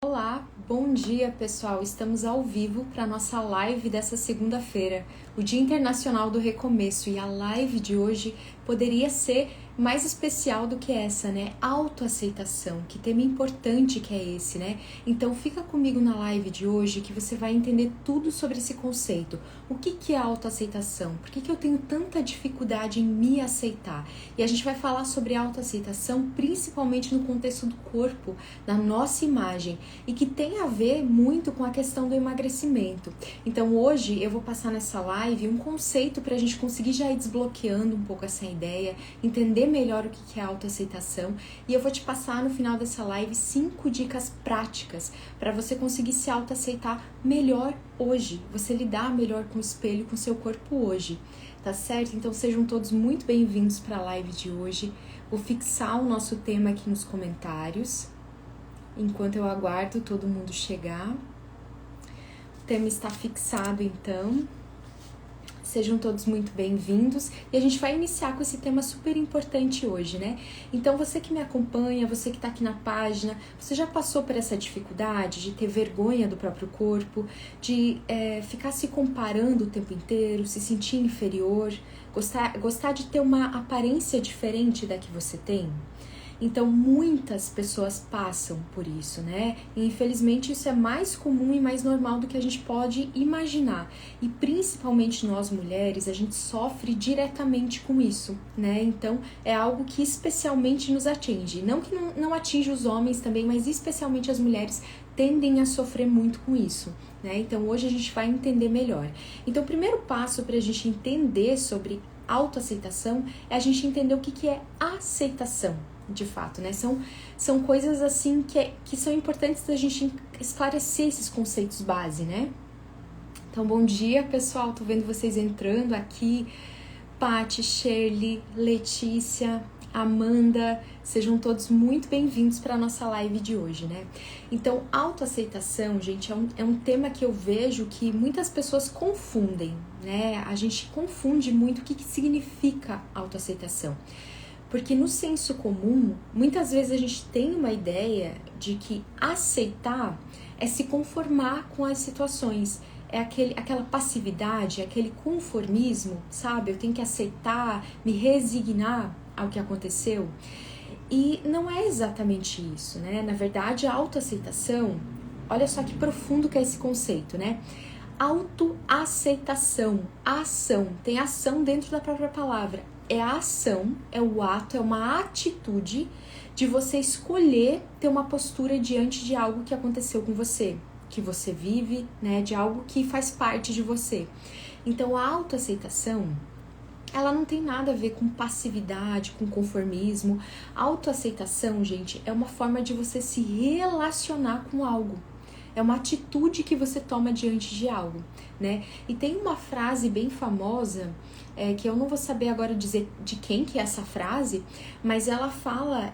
Olá, bom dia pessoal, estamos ao vivo para a nossa live dessa segunda-feira, o Dia Internacional do Recomeço, e a live de hoje poderia ser mais especial do que essa, né? Autoaceitação, que tema importante que é esse, né? Então fica comigo na live de hoje que você vai entender tudo sobre esse conceito. O que é autoaceitação? Por que eu tenho tanta dificuldade em me aceitar? E a gente vai falar sobre autoaceitação principalmente no contexto do corpo, da nossa imagem, e que tem a ver muito com a questão do emagrecimento. Então hoje eu vou passar nessa live um conceito para a gente conseguir já ir desbloqueando um pouco essa ideia, entender melhor o que é autoaceitação, e eu vou te passar no final dessa live 5 dicas práticas para você conseguir se autoaceitar melhor hoje, você lidar melhor com o espelho, com o seu corpo hoje, tá certo? Então sejam todos muito bem-vindos para a live de hoje. Vou fixar o nosso tema aqui nos comentários, enquanto eu aguardo todo mundo chegar. O tema está fixado, então. Sejam todos muito bem-vindos. E a gente vai iniciar com esse tema super importante hoje, né? Então, você que me acompanha, você que está aqui na página, você já passou por essa dificuldade de ter vergonha do próprio corpo, de ficar se comparando o tempo inteiro, se sentir inferior, gostar de ter uma aparência diferente da que você tem? Então, muitas pessoas passam por isso, né? E, infelizmente, isso é mais comum e mais normal do que a gente pode imaginar. E, principalmente nós mulheres, a gente sofre diretamente com isso, né? Então, é algo que especialmente nos atinge. Não que não atinge os homens também, mas especialmente as mulheres tendem a sofrer muito com isso, né? Então, hoje a gente vai entender melhor. Então, o primeiro passo para a gente entender sobre autoaceitação é a gente entender o que é aceitação. De fato, né? São coisas assim que são importantes da gente esclarecer esses conceitos base, né? Então, bom dia, pessoal. Tô vendo vocês entrando aqui. Paty, Shirley, Letícia, Amanda, sejam todos muito bem-vindos para a nossa live de hoje, né? Então, autoaceitação, gente, é um tema que eu vejo que muitas pessoas confundem, né? A gente confunde muito o que significa autoaceitação. Porque no senso comum, muitas vezes a gente tem uma ideia de que aceitar é se conformar com as situações. É aquela passividade, aquele conformismo, sabe? Eu tenho que aceitar, me resignar ao que aconteceu. E não é exatamente isso, né? Na verdade, a autoaceitação, olha só que profundo que é esse conceito, né? Autoaceitação, ação, tem ação dentro da própria palavra. É a ação, é o ato, é uma atitude de você escolher ter uma postura diante de algo que aconteceu com você, que você vive, né, de algo que faz parte de você. Então, a autoaceitação, ela não tem nada a ver com passividade, com conformismo. A autoaceitação, gente, é uma forma de você se relacionar com algo. É uma atitude que você toma diante de algo, né? E tem uma frase bem famosa, que eu não vou saber agora dizer de quem que é essa frase, mas ela fala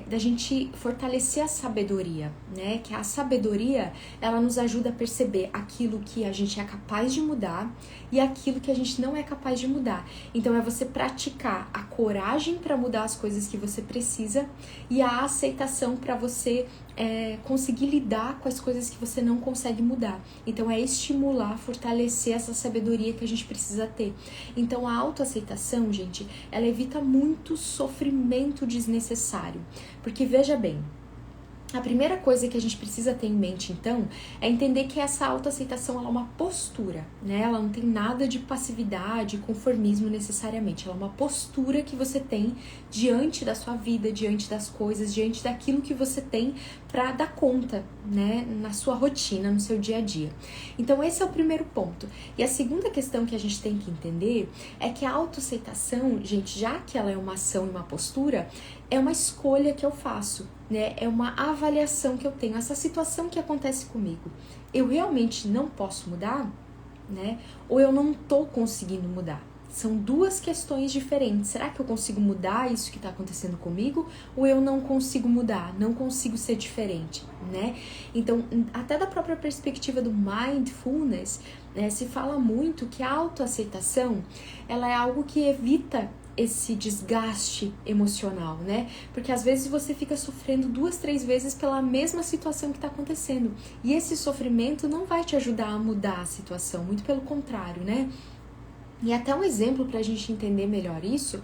da gente fortalecer a sabedoria, né? Que a sabedoria, ela nos ajuda a perceber aquilo que a gente é capaz de mudar e aquilo que a gente não é capaz de mudar. Então, é você praticar a coragem para mudar as coisas que você precisa e a aceitação para você conseguir lidar com as coisas que você não consegue mudar. Então, é estimular, fortalecer essa sabedoria que a gente precisa ter. Então, a autoaceitação, gente, ela evita muito sofrimento desnecessário. Porque, veja bem, a primeira coisa que a gente precisa ter em mente, então, é entender que essa autoaceitação ela é uma postura, né? Ela não tem nada de passividade, conformismo necessariamente. Ela é uma postura que você tem diante da sua vida, diante das coisas, diante daquilo que você tem para dar conta, né? Na sua rotina, no seu dia a dia. Então, esse é o primeiro ponto. E a segunda questão que a gente tem que entender é que a autoaceitação, gente, já que ela é uma ação e uma postura, é uma escolha que eu faço, né? É uma avaliação que eu tenho. Essa situação que acontece comigo, eu realmente não posso mudar, né? Ou eu não tô conseguindo mudar? São duas questões diferentes. Será que eu consigo mudar isso que está acontecendo comigo? Ou eu não consigo mudar? Não consigo ser diferente, né? Então, até da própria perspectiva do mindfulness, se fala muito que a autoaceitação, ela é algo que evita esse desgaste emocional, né? Porque às vezes você fica sofrendo 2, 3 vezes pela mesma situação que está acontecendo. E esse sofrimento não vai te ajudar a mudar a situação, muito pelo contrário, né? E até um exemplo para a gente entender melhor isso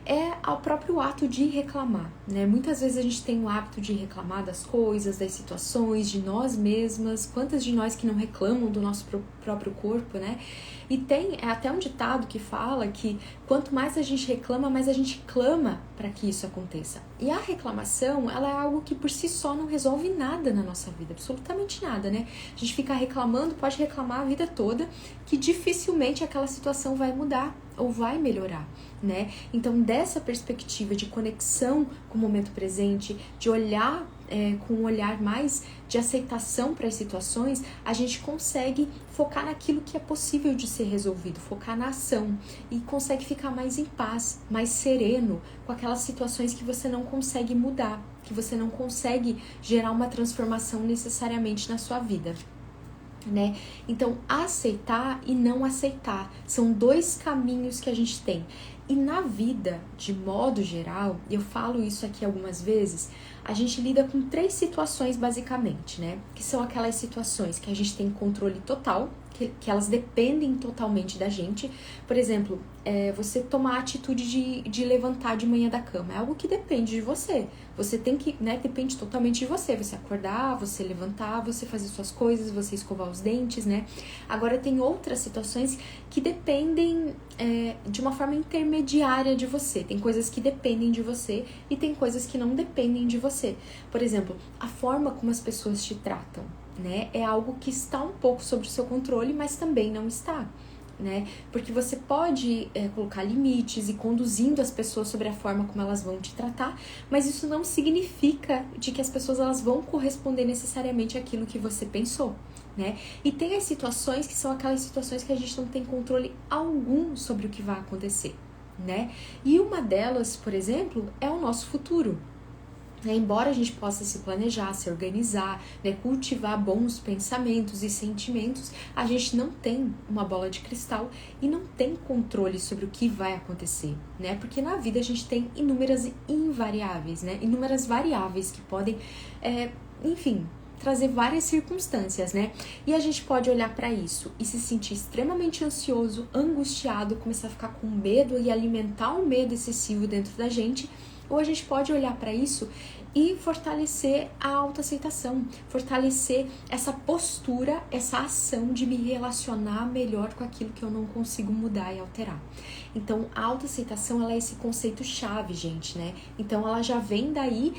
é o próprio ato de reclamar, né? Muitas vezes a gente tem o hábito de reclamar das coisas, das situações, de nós mesmas. Quantas de nós que não reclamam do nosso próprio corpo, né? E tem até um ditado que fala que quanto mais a gente reclama, mais a gente clama para que isso aconteça. E a reclamação, ela é algo que por si só não resolve nada na nossa vida, absolutamente nada, né? A gente fica reclamando, pode reclamar a vida toda, que dificilmente aquela situação vai mudar ou vai melhorar, né? Então, dessa perspectiva de conexão com o momento presente, de olhar com um olhar mais de aceitação para as situações, a gente consegue focar naquilo que é possível de ser resolvido, focar na ação e consegue ficar mais em paz, mais sereno com aquelas situações que você não consegue mudar, que você não consegue gerar uma transformação necessariamente na sua vida. Né? Então, aceitar e não aceitar são 2 caminhos que a gente tem. E na vida, de modo geral, eu falo isso aqui algumas vezes, a gente lida com 3 situações basicamente, né? Que são aquelas situações que a gente tem controle total, que elas dependem totalmente da gente. Por exemplo, você tomar a atitude de levantar de manhã da cama. É algo que depende de você. Você tem que, né, depende totalmente de você. Você acordar, você levantar, você fazer suas coisas, você escovar os dentes, né? Agora, tem outras situações que dependem de uma forma intermediária de você. Tem coisas que dependem de você e tem coisas que não dependem de você. Por exemplo, a forma como as pessoas te tratam, né? É algo que está um pouco sob o seu controle, mas também não está, né? Porque você pode colocar limites e conduzindo as pessoas sobre a forma como elas vão te tratar, mas isso não significa de que as pessoas elas vão corresponder necessariamente àquilo que você pensou, né? E tem as situações que são aquelas situações que a gente não tem controle algum sobre o que vai acontecer, né? E uma delas, por exemplo, é o nosso futuro. Embora a gente possa se planejar, se organizar, né, cultivar bons pensamentos e sentimentos, a gente não tem uma bola de cristal e não tem controle sobre o que vai acontecer, né? Porque na vida a gente tem inúmeras invariáveis, né? Inúmeras variáveis que podem, enfim, trazer várias circunstâncias, né? E a gente pode olhar para isso e se sentir extremamente ansioso, angustiado, começar a ficar com medo e alimentar um medo excessivo dentro da gente. Ou a gente pode olhar para isso e fortalecer a autoaceitação, fortalecer essa postura, essa ação de me relacionar melhor com aquilo que eu não consigo mudar e alterar. Então, a autoaceitação, ela é esse conceito-chave, gente, né? Então, ela já vem daí,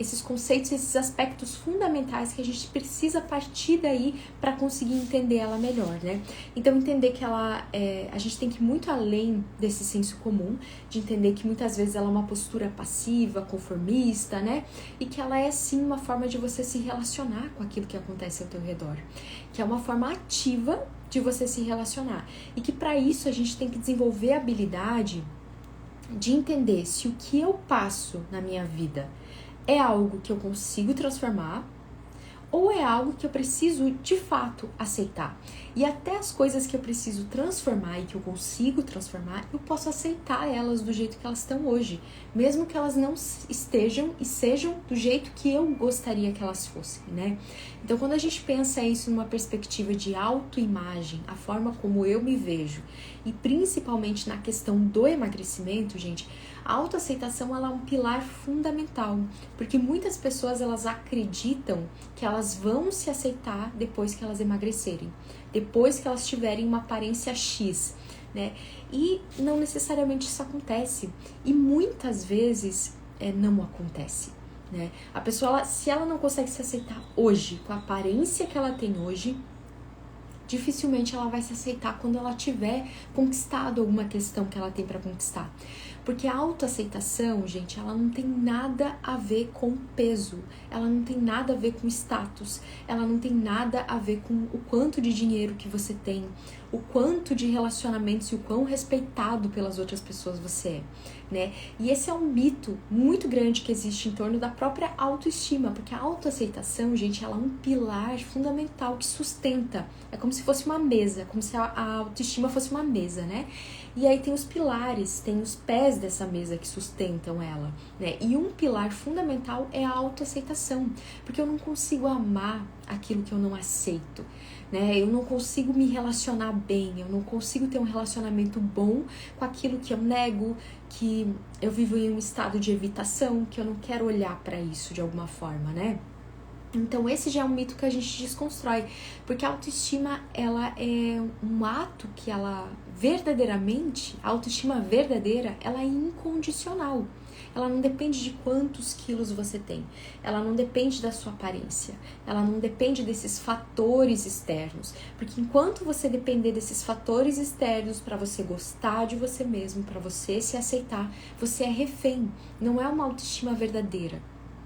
esses conceitos, esses aspectos fundamentais que a gente precisa partir daí para conseguir entender ela melhor, né? Então, entender que ela a gente tem que ir muito além desse senso comum, de entender que muitas vezes ela é uma postura passiva, conformista, né? E que ela é, sim, uma forma de você se relacionar com aquilo que acontece ao teu redor. Que é uma forma ativa de você se relacionar. E que para isso a gente tem que desenvolver a habilidade de entender se o que eu passo na minha vida é algo que eu consigo transformar ou é algo que eu preciso de fato aceitar. E até as coisas que eu preciso transformar e que eu consigo transformar, eu posso aceitar elas do jeito que elas estão hoje, mesmo que elas não estejam e sejam do jeito que eu gostaria que elas fossem, né? Então, quando a gente pensa isso numa perspectiva de autoimagem, a forma como eu me vejo, e principalmente na questão do emagrecimento, gente, a autoaceitação ela é um pilar fundamental, porque muitas pessoas elas acreditam que elas vão se aceitar depois que elas emagrecerem, depois que elas tiverem uma aparência X, né? E não necessariamente isso acontece, e muitas vezes não acontece, né? A pessoa, se ela não consegue se aceitar hoje, com a aparência que ela tem hoje, dificilmente ela vai se aceitar quando ela tiver conquistado alguma questão que ela tem para conquistar. Porque a autoaceitação, gente, ela não tem nada a ver com peso, ela não tem nada a ver com status, ela não tem nada a ver com o quanto de dinheiro que você tem, o quanto de relacionamentos e o quão respeitado pelas outras pessoas você é, né? E esse é um mito muito grande que existe em torno da própria autoestima, porque a autoaceitação, gente, ela é um pilar fundamental que sustenta, é como se fosse uma mesa, como se a autoestima fosse uma mesa, né? E aí tem os pilares, tem os pés dessa mesa que sustentam ela, né? E um pilar fundamental é a autoaceitação, porque eu não consigo amar aquilo que eu não aceito, né? Eu não consigo me relacionar bem, eu não consigo ter um relacionamento bom com aquilo que eu nego, que eu vivo em um estado de evitação, que eu não quero olhar para isso de alguma forma, né? Então esse já é um mito que a gente desconstrói, porque a autoestima, ela é um ato que ela verdadeiramente, a autoestima verdadeira, ela é incondicional. Ela não depende de quantos quilos você tem, ela não depende da sua aparência, ela não depende desses fatores externos, porque enquanto você depender desses fatores externos para você gostar de você mesmo, para você se aceitar, você é refém, não é uma autoestima verdadeira,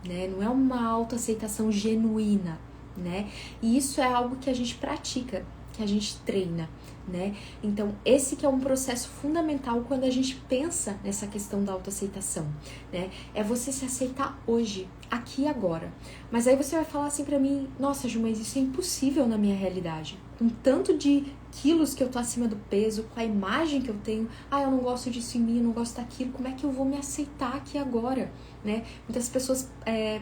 né? Não é uma autoaceitação genuína, né? E isso é algo que a gente pratica, que a gente treina, né? Então, esse que é um processo fundamental quando a gente pensa nessa questão da autoaceitação, né? É você se aceitar hoje, aqui e agora. Mas aí você vai falar assim pra mim, nossa, Ju, mas isso é impossível na minha realidade. Com tanto de quilos que eu tô acima do peso, com a imagem que eu tenho, eu não gosto disso em mim, eu não gosto daquilo, como é que eu vou me aceitar aqui agora, né? Muitas pessoas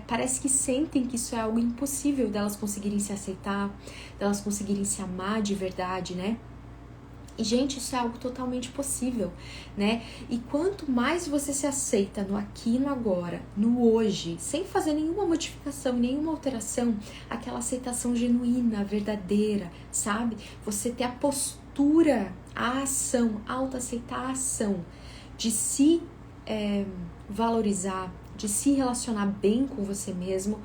parece que sentem que isso é algo impossível delas conseguirem se aceitar, delas conseguirem se amar de verdade, né? E, gente, isso é algo totalmente possível, né? E quanto mais você se aceita no aqui e no agora, no hoje, sem fazer nenhuma modificação, nenhuma alteração, aquela aceitação genuína, verdadeira, sabe? Você ter a postura, a ação, autoaceitar a ação de se valorizar, de se relacionar bem com você mesmo,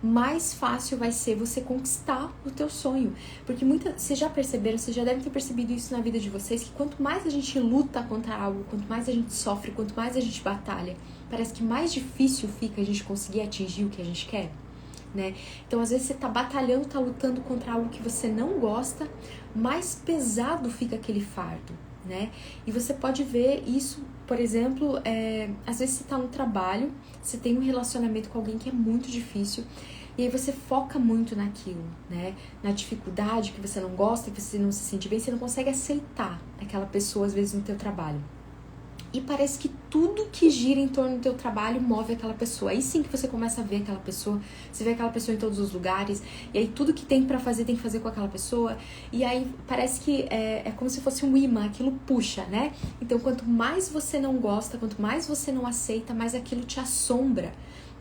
mais fácil vai ser você conquistar o teu sonho. Porque vocês já perceberam, vocês já devem ter percebido isso na vida de vocês, que quanto mais a gente luta contra algo, quanto mais a gente sofre, quanto mais a gente batalha, parece que mais difícil fica a gente conseguir atingir o que a gente quer, né? Então, às vezes você tá batalhando, tá lutando contra algo que você não gosta, mais pesado fica aquele fardo, né? E você pode ver isso, por exemplo, às vezes você tá no trabalho, você tem um relacionamento com alguém que é muito difícil, e aí você foca muito naquilo, né? Na dificuldade que você não gosta, que você não se sente bem, você não consegue aceitar aquela pessoa, às vezes, no teu trabalho. E parece que tudo que gira em torno do teu trabalho move aquela pessoa. Aí sim que você começa a ver aquela pessoa, você vê aquela pessoa em todos os lugares, e aí tudo que tem pra fazer, tem que fazer com aquela pessoa, e aí parece que é como se fosse um imã, aquilo puxa, né? Então, quanto mais você não gosta, quanto mais você não aceita, mais aquilo te assombra,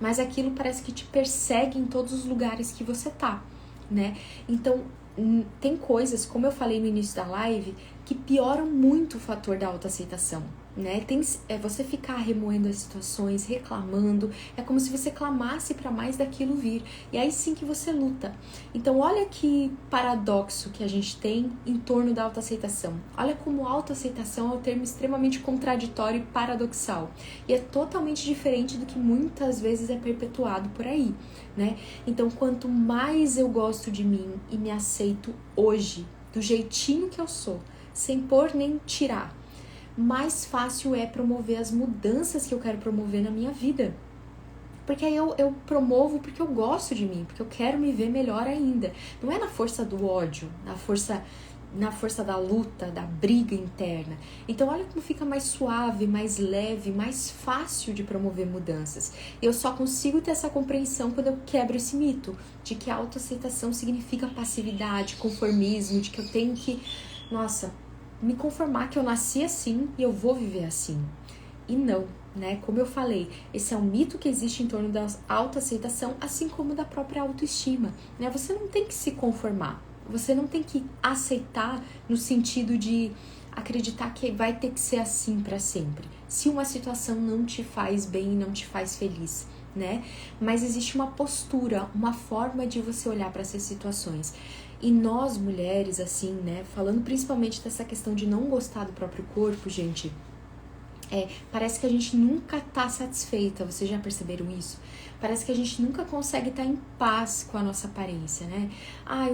mais aquilo parece que te persegue em todos os lugares que você tá, né? Então, tem coisas, como eu falei no início da live, que pioram muito o fator da autoaceitação, né? Você ficar remoendo as situações, reclamando, é como se você clamasse para mais daquilo vir, e aí sim que você luta. Então olha que paradoxo que a gente tem em torno da autoaceitação. Olha como autoaceitação é um termo extremamente contraditório e paradoxal, e é totalmente diferente do que muitas vezes é perpetuado por aí, né? Então, quanto mais eu gosto de mim e me aceito hoje, do jeitinho que eu sou, sem pôr nem tirar, mais fácil é promover as mudanças que eu quero promover na minha vida. Porque aí eu promovo porque eu gosto de mim, porque eu quero me ver melhor ainda. Não é na força do ódio, na força da luta, da briga interna. Então olha como fica mais suave, mais leve, mais fácil de promover mudanças. Eu só consigo ter essa compreensão quando eu quebro esse mito de que a autoaceitação significa passividade, conformismo, de que eu tenho que, me conformar que eu nasci assim e eu vou viver assim. E não, né? Como eu falei, esse é um mito que existe em torno da autoaceitação, assim como da própria autoestima, né? Você não tem que se conformar, você não tem que aceitar no sentido de acreditar que vai ter que ser assim para sempre, se uma situação não te faz bem e não te faz feliz, né? Mas existe uma postura, uma forma de você olhar para essas situações. E nós, mulheres, assim, né, falando principalmente dessa questão de não gostar do próprio corpo, gente, Parece que a gente nunca tá satisfeita, vocês já perceberam isso? Parece que a gente nunca consegue estar em paz com a nossa aparência, né?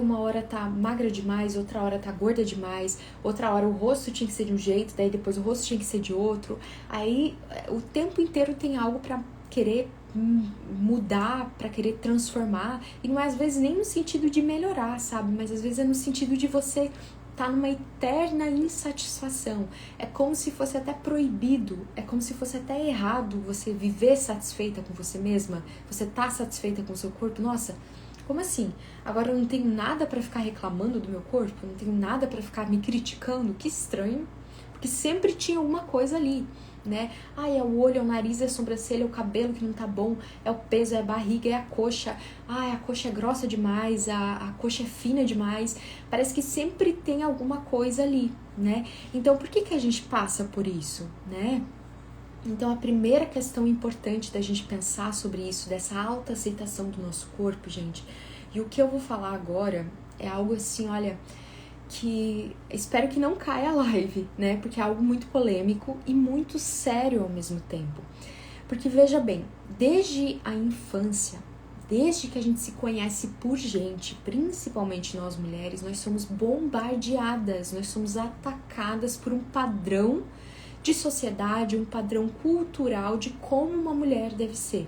Uma hora tá magra demais, outra hora tá gorda demais, outra hora o rosto tinha que ser de um jeito, daí depois o rosto tinha que ser de outro. Aí o tempo inteiro tem algo pra querer mudar, pra querer transformar, e não é às vezes nem no sentido de melhorar, sabe? Mas às vezes é no sentido de você tá numa eterna insatisfação. É como se fosse até proibido, é como se fosse até errado você viver satisfeita com você mesma, você tá satisfeita com o seu corpo. Nossa, como assim? Agora eu não tenho nada pra ficar reclamando do meu corpo, eu não tenho nada pra ficar me criticando, que estranho, porque sempre tinha alguma coisa ali, né? É o olho, é o nariz, é a sobrancelha, é o cabelo que não tá bom, é o peso, é a barriga, é a coxa. A coxa é grossa demais, a coxa é fina demais. Parece que sempre tem alguma coisa ali, né? Então, por que a gente passa por isso, né? Então, a primeira questão importante da gente pensar sobre isso, dessa alta aceitação do nosso corpo, gente, e o que eu vou falar agora é algo assim, olha, que espero que não caia a live, né? Porque é algo muito polêmico e muito sério ao mesmo tempo. Porque veja bem, desde a infância, desde que a gente se conhece por gente, principalmente nós mulheres, nós somos bombardeadas, nós somos atacadas por um padrão de sociedade, um padrão cultural de como uma mulher deve ser.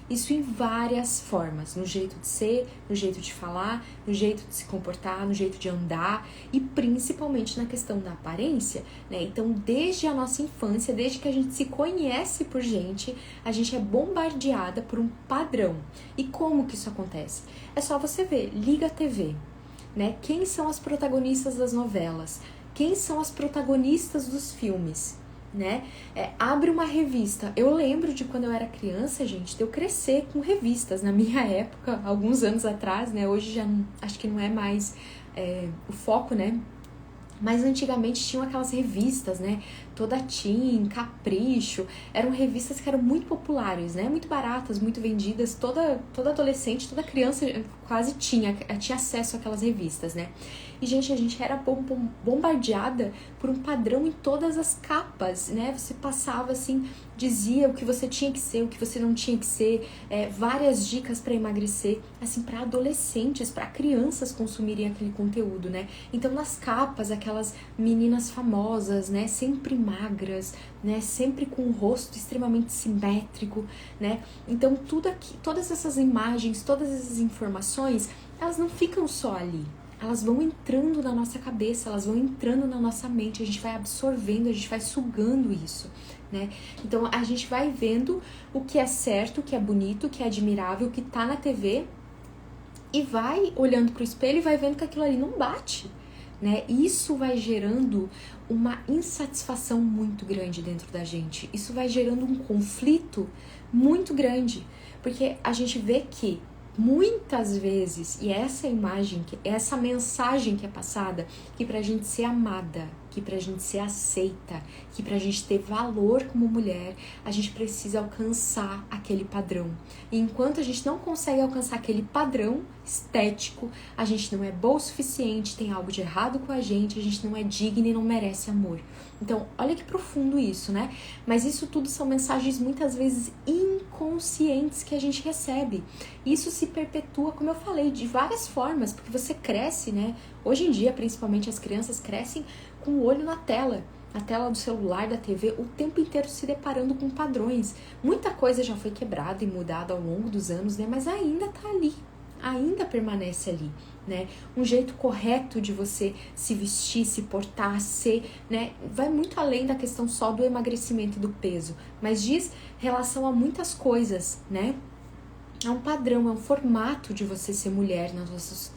Isso em várias formas, no jeito de ser, no jeito de falar, no jeito de se comportar, no jeito de andar e principalmente na questão da aparência, né? Então, desde a nossa infância, desde que a gente se conhece por gente, a gente é bombardeada por um padrão. E como que isso acontece? É só você ver, liga a TV, né? Quem são as protagonistas das novelas? Quem são as protagonistas dos filmes? Né? Abre uma revista. Eu lembro de quando eu era criança, gente, de eu crescer com revistas. Na minha época, alguns anos atrás, né? Hoje já acho que não é mais o foco, né? Mas antigamente tinham aquelas revistas, né? Toda Teen, Capricho, eram revistas que eram muito populares, né? Muito baratas, muito vendidas. Toda adolescente, toda criança quase tinha acesso àquelas revistas, né? E, gente, a gente era bombardeada por um padrão em todas as capas, né? Você passava, assim, dizia o que você tinha que ser, o que você não tinha que ser, várias dicas para emagrecer, assim, para adolescentes, para crianças consumirem aquele conteúdo, né? Então, nas capas, aquelas meninas famosas, né? Sempre magras, né? Sempre com o rosto extremamente simétrico, né? Então, todas essas imagens, todas essas informações, elas não ficam só ali. Elas vão entrando na nossa cabeça, elas vão entrando na nossa mente, a gente vai absorvendo, a gente vai sugando isso, né? Então, a gente vai vendo o que é certo, o que é bonito, o que é admirável, o que tá na TV e vai olhando pro espelho e vai vendo que aquilo ali não bate, né? Isso vai gerando uma insatisfação muito grande dentro da gente. Isso vai gerando um conflito muito grande, porque a gente vê que muitas vezes, e essa imagem, essa mensagem que é passada, que pra gente ser amada, que pra gente ser aceita, que pra gente ter valor como mulher, a gente precisa alcançar aquele padrão. E enquanto a gente não consegue alcançar aquele padrão estético, a gente não é boa o suficiente, tem algo de errado com a gente não é digna e não merece amor. Então, olha que profundo isso, né? Mas isso tudo são mensagens muitas vezes inconscientes que a gente recebe. Isso se perpetua, como eu falei, de várias formas, porque você cresce, né? Hoje em dia, principalmente as crianças crescem com o olho na tela do celular, da TV, o tempo inteiro se deparando com padrões. Muita coisa já foi quebrada e mudada ao longo dos anos, né? Mas ainda tá ali, ainda permanece ali, né? Um jeito correto de você se vestir, se portar, ser, né? Vai muito além da questão só do emagrecimento e do peso, mas diz relação a muitas coisas, né? É um padrão, é um formato de você ser mulher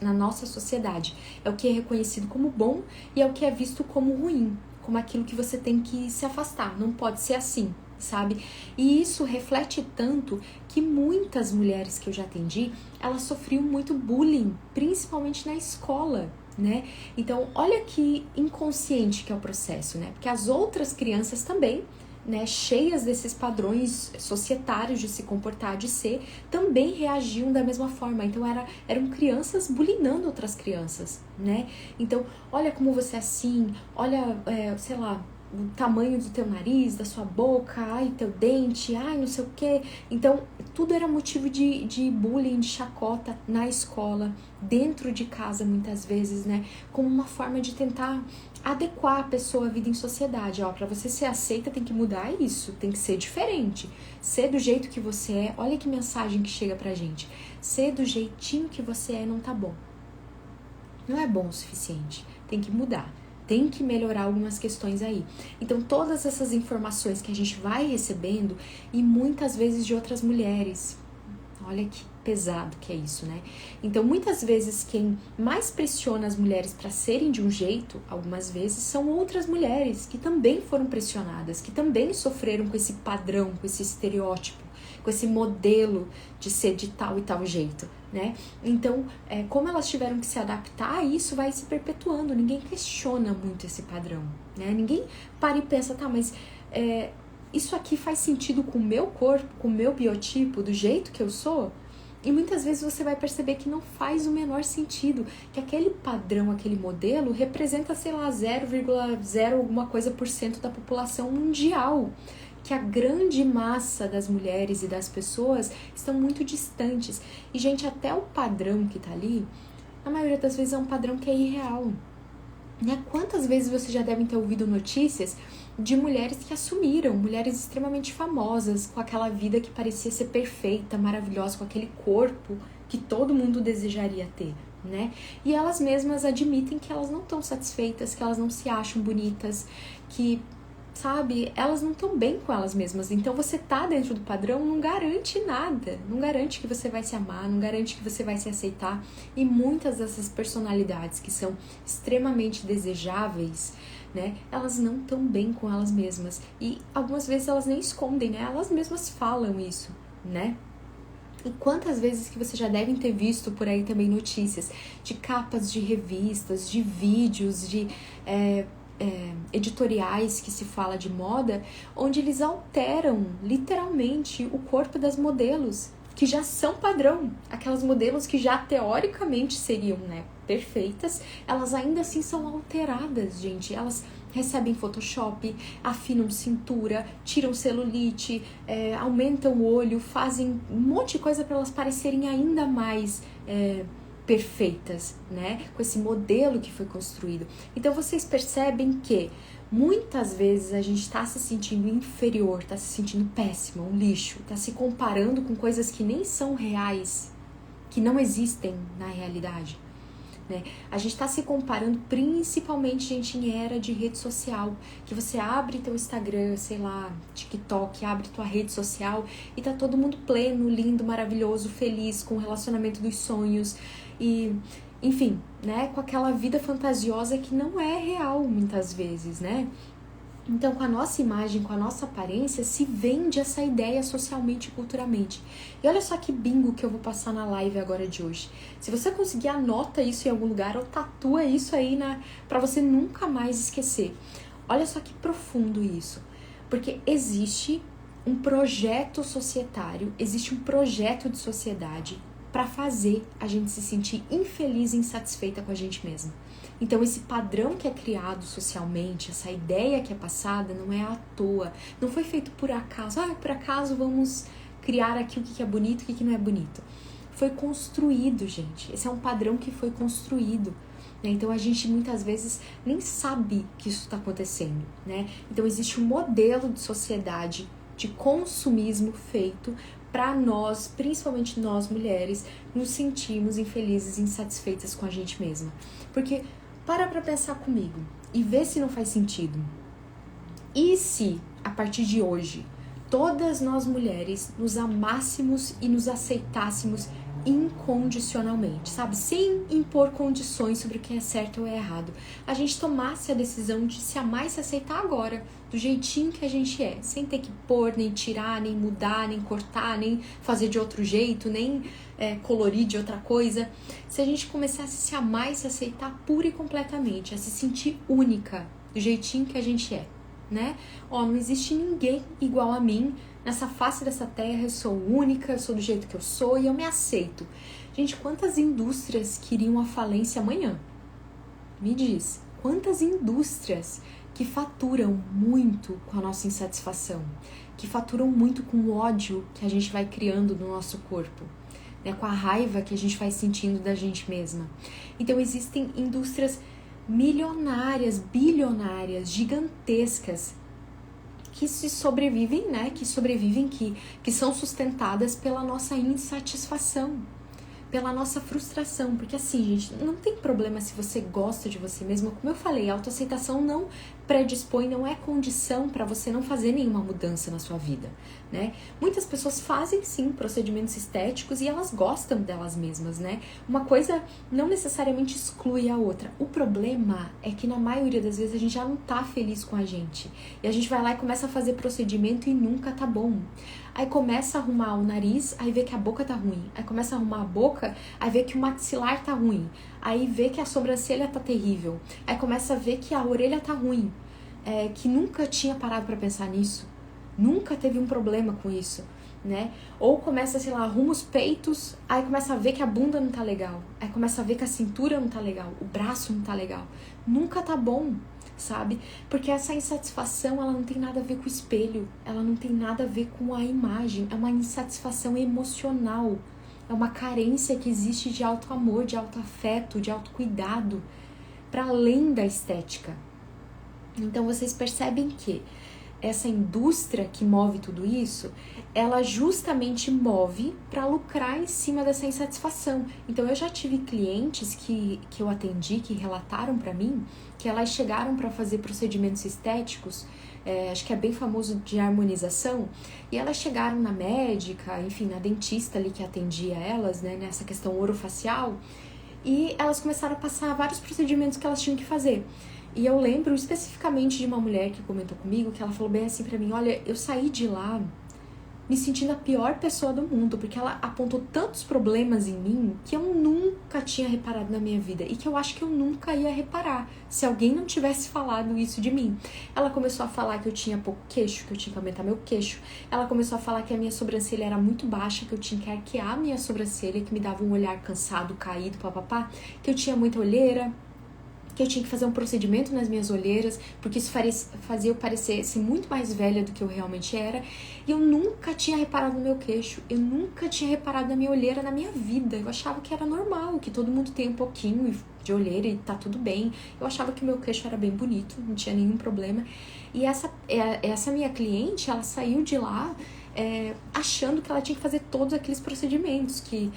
na nossa sociedade. É o que é reconhecido como bom e é o que é visto como ruim, como aquilo que você tem que se afastar. Não pode ser assim, sabe? E isso reflete tanto que muitas mulheres que eu já atendi, elas sofriam muito bullying, principalmente na escola, né? Então, olha que inconsciente que é o processo, né? Porque as outras crianças também, né, cheias desses padrões societários de se comportar, de ser, também reagiam da mesma forma. Então eram crianças bullyingando outras crianças, né? Então, olha como você é assim, olha, sei lá, o tamanho do teu nariz, da sua boca, ai, teu dente, ai, não sei o quê. Então, tudo era motivo de bullying, de chacota na escola, dentro de casa, muitas vezes, né? Como uma forma de tentar adequar a pessoa à vida em sociedade. Ó, pra você ser aceita, tem que mudar isso, tem que ser diferente. Ser do jeito que você é, olha que mensagem que chega pra gente. Ser do jeitinho que você é não tá bom. Não é bom o suficiente, tem que mudar. Tem que melhorar algumas questões aí. Então, todas essas informações que a gente vai recebendo, e muitas vezes de outras mulheres. Olha que pesado que é isso, né? Então, muitas vezes, quem mais pressiona as mulheres para serem de um jeito, algumas vezes, são outras mulheres que também foram pressionadas, que também sofreram com esse padrão, com esse estereótipo, com esse modelo de ser de tal e tal jeito, né? Então, como elas tiveram que se adaptar, isso vai se perpetuando. Ninguém questiona muito esse padrão, né? Ninguém para e pensa, tá, mas isso aqui faz sentido com o meu corpo, com o meu biotipo, do jeito que eu sou? E muitas vezes você vai perceber que não faz o menor sentido, que aquele padrão, aquele modelo representa, sei lá, 0,0 alguma coisa por cento da população mundial, que a grande massa das mulheres e das pessoas estão muito distantes. E, gente, até o padrão que tá ali, na maioria das vezes é um padrão que é irreal. Né? Quantas vezes você já deve ter ouvido notícias de mulheres que assumiram, mulheres extremamente famosas, com aquela vida que parecia ser perfeita, maravilhosa, com aquele corpo que todo mundo desejaria ter, né? E elas mesmas admitem que elas não estão satisfeitas, que elas não se acham bonitas, que, sabe, elas não estão bem com elas mesmas. Então, você tá dentro do padrão não garante nada, não garante que você vai se amar, não garante que você vai se aceitar. E muitas dessas personalidades que são extremamente desejáveis, né, elas não estão bem com elas mesmas. E algumas vezes elas nem escondem, né, elas mesmas falam isso, né. E quantas vezes que você já devem ter visto por aí também notícias de capas de revistas, de vídeos, de editoriais que se fala de moda, onde eles alteram literalmente o corpo das modelos, que já são padrão, aquelas modelos que já teoricamente seriam, né, perfeitas, elas ainda assim são alteradas, gente. Elas recebem Photoshop, afinam cintura, tiram celulite, aumentam o olho, fazem um monte de coisa para elas parecerem ainda mais perfeitas, né? Com esse modelo que foi construído. Então vocês percebem que muitas vezes a gente está se sentindo inferior, está se sentindo péssima, um lixo, está se comparando com coisas que nem são reais, que não existem na realidade. Né? A gente está se comparando principalmente, gente, em era de rede social, que você abre teu Instagram, sei lá, TikTok, abre tua rede social e tá todo mundo pleno, lindo, maravilhoso, feliz, com o relacionamento dos sonhos e, enfim, né, com aquela vida fantasiosa que não é real muitas vezes, né? Então, com a nossa imagem, com a nossa aparência, se vende essa ideia socialmente e culturalmente. E olha só que bingo que eu vou passar na live agora de hoje. Se você conseguir, anota isso em algum lugar ou tatua isso aí pra você nunca mais esquecer. Olha só que profundo isso. Porque existe um projeto societário, existe um projeto de sociedade para fazer a gente se sentir infeliz e insatisfeita com a gente mesma. Então, esse padrão que é criado socialmente, essa ideia que é passada, não é à toa. Não foi feito por acaso. Por acaso vamos criar aqui o que é bonito e o que não é bonito. Foi construído, gente. Esse é um padrão que foi construído. Né? Então, a gente muitas vezes nem sabe que isso está acontecendo. Né? Então, existe um modelo de sociedade, de consumismo feito para nós, principalmente nós mulheres, nos sentirmos infelizes e insatisfeitas com a gente mesma. Porque para pensar comigo e ver se não faz sentido. E se, a partir de hoje, todas nós mulheres nos amássemos e nos aceitássemos incondicionalmente, sabe? Sem impor condições sobre o que é certo ou é errado. A gente tomasse a decisão de se amar e se aceitar agora, do jeitinho que a gente é, sem ter que pôr, nem tirar, nem mudar, nem cortar, nem fazer de outro jeito, nem colorir de outra coisa. Se a gente começasse a se amar e se aceitar pura e completamente, a se sentir única, do jeitinho que a gente é, né? Não existe ninguém igual a mim nessa face dessa terra, eu sou única, eu sou do jeito que eu sou e eu me aceito. Gente, quantas indústrias queriam a falência amanhã? Me diz, quantas indústrias que faturam muito com a nossa insatisfação, que faturam muito com o ódio que a gente vai criando no nosso corpo, né? Com a raiva que a gente vai sentindo da gente mesma. Então existem indústrias milionárias, bilionárias, gigantescas, que se sobrevivem, né? Que são sustentadas pela nossa insatisfação, pela nossa frustração. Porque assim, gente, não tem problema se você gosta de você mesma. Como eu falei, a autoaceitação não predispõe, não é condição para você não fazer nenhuma mudança na sua vida, né? Muitas pessoas fazem sim procedimentos estéticos e elas gostam delas mesmas, né? Uma coisa não necessariamente exclui a outra. O problema é que na maioria das vezes a gente já não tá feliz com a gente. E a gente vai lá e começa a fazer procedimento e nunca tá bom. Aí começa a arrumar o nariz, aí vê que a boca tá ruim. Aí começa a arrumar a boca, aí vê que o maxilar tá ruim. Aí vê que a sobrancelha tá terrível. Aí começa a ver que a orelha tá ruim. Que nunca tinha parado pra pensar nisso. Nunca teve um problema com isso, né? Ou começa, sei lá, arruma os peitos, aí começa a ver que a bunda não tá legal. Aí começa a ver que a cintura não tá legal, o braço não tá legal. Nunca tá bom, sabe? Porque essa insatisfação, ela não tem nada a ver com o espelho, ela não tem nada a ver com a imagem, é uma insatisfação emocional, é uma carência que existe de autoamor, de autoafeto, de autocuidado, para além da estética. Então vocês percebem que essa indústria que move tudo isso, ela justamente move para lucrar em cima dessa insatisfação. Então eu já tive clientes que eu atendi, que relataram para mim, que elas chegaram para fazer procedimentos estéticos, acho que é bem famoso de harmonização, e elas chegaram na médica, enfim, na dentista ali que atendia elas, né, nessa questão orofacial, e elas começaram a passar vários procedimentos que elas tinham que fazer. E eu lembro especificamente de uma mulher que comentou comigo, que ela falou bem assim pra mim, olha, eu saí de lá me sentindo a pior pessoa do mundo, porque ela apontou tantos problemas em mim que eu nunca tinha reparado na minha vida e que eu acho que eu nunca ia reparar se alguém não tivesse falado isso de mim. Ela começou a falar que eu tinha pouco queixo, que eu tinha que aumentar meu queixo. Ela começou a falar que a minha sobrancelha era muito baixa, que eu tinha que arquear a minha sobrancelha, que me dava um olhar cansado, caído, papapá, que eu tinha muita olheira, que eu tinha que fazer um procedimento nas minhas olheiras, porque isso fazia eu parecer muito mais velha do que eu realmente era. E eu nunca tinha reparado no meu queixo, eu nunca tinha reparado na minha olheira na minha vida. Eu achava que era normal, que todo mundo tem um pouquinho de olheira e tá tudo bem. Eu achava que o meu queixo era bem bonito, não tinha nenhum problema. E essa minha cliente, ela saiu de lá achando que ela tinha que fazer todos aqueles procedimentos, que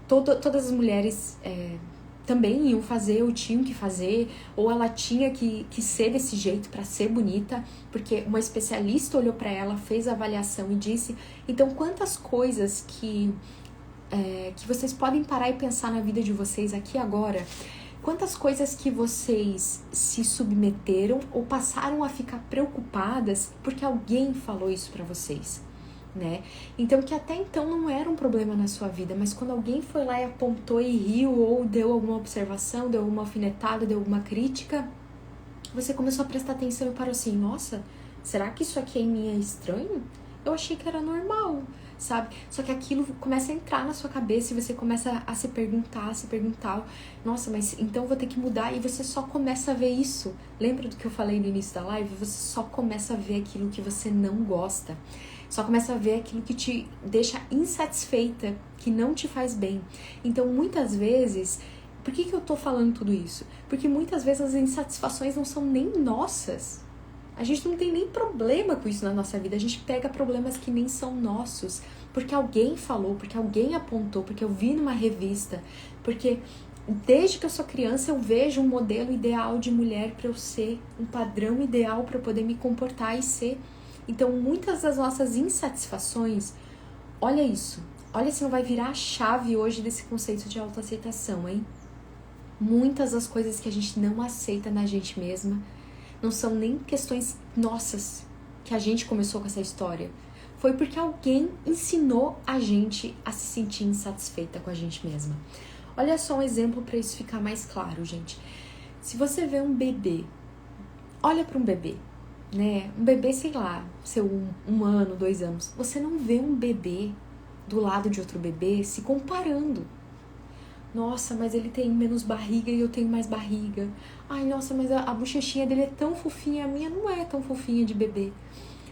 todas as mulheres também iam fazer, ou tinham que fazer, ou ela tinha que ser desse jeito para ser bonita, porque uma especialista olhou para ela, fez a avaliação e disse, então quantas coisas que vocês podem parar e pensar na vida de vocês aqui agora, quantas coisas que vocês se submeteram ou passaram a ficar preocupadas porque alguém falou isso para vocês, né? Então que até então não era um problema na sua vida, mas quando alguém foi lá e apontou e riu ou deu alguma observação, deu alguma alfinetada, deu alguma crítica, você começou a prestar atenção e parou assim, nossa, será que isso aqui em mim é estranho? Eu achei que era normal, sabe? Só que aquilo começa a entrar na sua cabeça e você começa a se perguntar, nossa, mas então eu vou ter que mudar, e você só começa a ver isso. Lembra do que eu falei no início da live? Você só começa a ver aquilo que você não gosta. Só começa a ver aquilo que te deixa insatisfeita, que não te faz bem. Então, muitas vezes, por que eu tô falando tudo isso? Porque muitas vezes as insatisfações não são nem nossas. A gente não tem nem problema com isso na nossa vida. A gente pega problemas que nem são nossos, porque alguém falou, porque alguém apontou, porque eu vi numa revista, porque desde que eu sou criança eu vejo um modelo ideal de mulher para eu ser, um padrão ideal para eu poder me comportar e ser. Então, muitas das nossas insatisfações, olha isso, olha se não vai virar a chave hoje desse conceito de autoaceitação, hein? Muitas das coisas que a gente não aceita na gente mesma não são nem questões nossas que a gente começou com essa história. Foi porque alguém ensinou a gente a se sentir insatisfeita com a gente mesma. Olha só um exemplo para isso ficar mais claro, gente. Se você vê um bebê, olha para um bebê, né? Um bebê, sei lá, seu 1 ano, 2 anos. Você não vê um bebê do lado de outro bebê se comparando. Nossa, mas ele tem menos barriga e eu tenho mais barriga. Ai, nossa, mas a bochechinha dele é tão fofinha, a minha não é tão fofinha de bebê.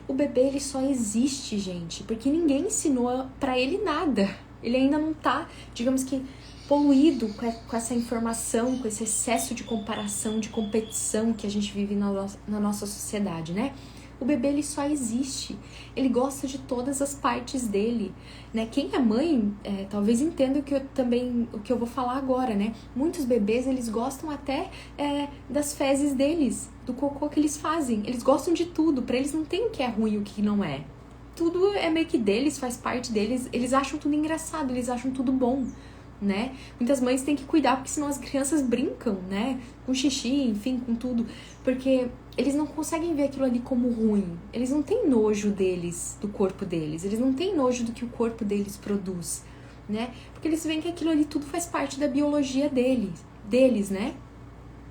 O bebê, ele só existe, gente, porque ninguém ensinou pra ele nada. Ele ainda não tá, digamos que, poluído com essa informação, com esse excesso de comparação, de competição que a gente vive na nossa sociedade, né? O bebê, ele só existe. Ele gosta de todas as partes dele, né? Quem é mãe, talvez entenda o que eu vou falar agora, né? Muitos bebês, eles gostam até das fezes deles, do cocô que eles fazem. Eles gostam de tudo. Pra eles não tem o que é ruim e o que não é. Tudo é meio que deles, faz parte deles. Eles acham tudo engraçado, eles acham tudo bom, né? Muitas mães têm que cuidar, porque senão as crianças brincam, né? Com xixi, enfim, com tudo. Porque eles não conseguem ver aquilo ali como ruim. Eles não têm nojo deles, do corpo deles. Eles não têm nojo do que o corpo deles produz, né? Porque eles veem que aquilo ali tudo faz parte da biologia deles, né?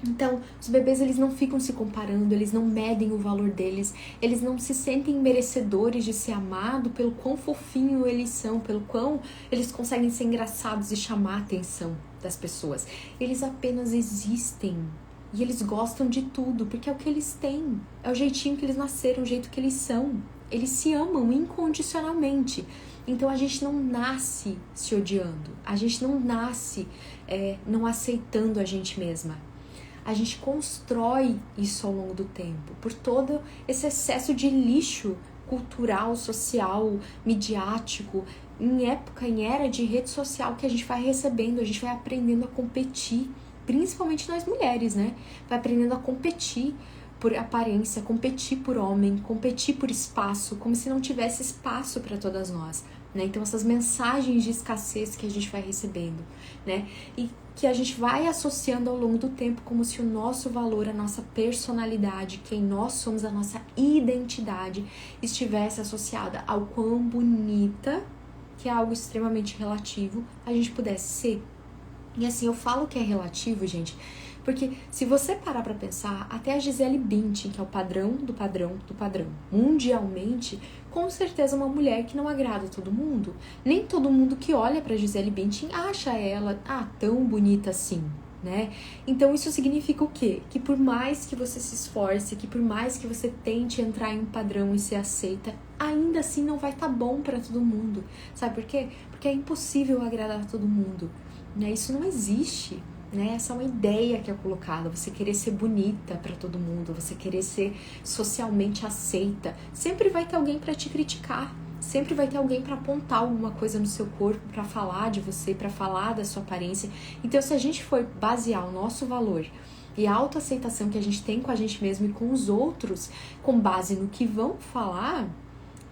Então, os bebês, eles não ficam se comparando, eles não medem o valor deles, eles não se sentem merecedores de ser amados pelo quão fofinho eles são, pelo quão eles conseguem ser engraçados e chamar a atenção das pessoas. Eles apenas existem e eles gostam de tudo, porque é o que eles têm, é o jeitinho que eles nasceram, o jeito que eles são. Eles se amam incondicionalmente. Então, a gente não nasce se odiando, a gente não nasce não aceitando a gente mesma. A gente constrói isso ao longo do tempo, por todo esse excesso de lixo cultural, social, midiático, em era de rede social que a gente vai recebendo, a gente vai aprendendo a competir, principalmente nós mulheres, né? Vai aprendendo a competir por aparência, competir por homem, competir por espaço, como se não tivesse espaço para todas nós, né? Então, essas mensagens de escassez que a gente vai recebendo, né? E que a gente vai associando ao longo do tempo como se o nosso valor, a nossa personalidade, quem nós somos, a nossa identidade, estivesse associada ao quão bonita, que é algo extremamente relativo, a gente pudesse ser. E assim, eu falo que é relativo, gente, porque se você parar pra pensar, até a Gisele Bündchen, que é o padrão do padrão do padrão, mundialmente, com certeza uma mulher que não agrada a todo mundo. Nem todo mundo que olha pra Gisele Bündchen acha ela tão bonita assim, né? Então isso significa o quê? Que por mais que você se esforce, que por mais que você tente entrar em um padrão e ser aceita, ainda assim não vai estar bom pra todo mundo. Sabe por quê? Porque é impossível agradar a todo mundo, né? Isso não existe. Né? Essa é uma ideia que é colocada, você querer ser bonita para todo mundo, você querer ser socialmente aceita. Sempre vai ter alguém para te criticar, sempre vai ter alguém para apontar alguma coisa no seu corpo, para falar de você, para falar da sua aparência. Então, se a gente for basear o nosso valor e a autoaceitação que a gente tem com a gente mesmo e com os outros, com base no que vão falar,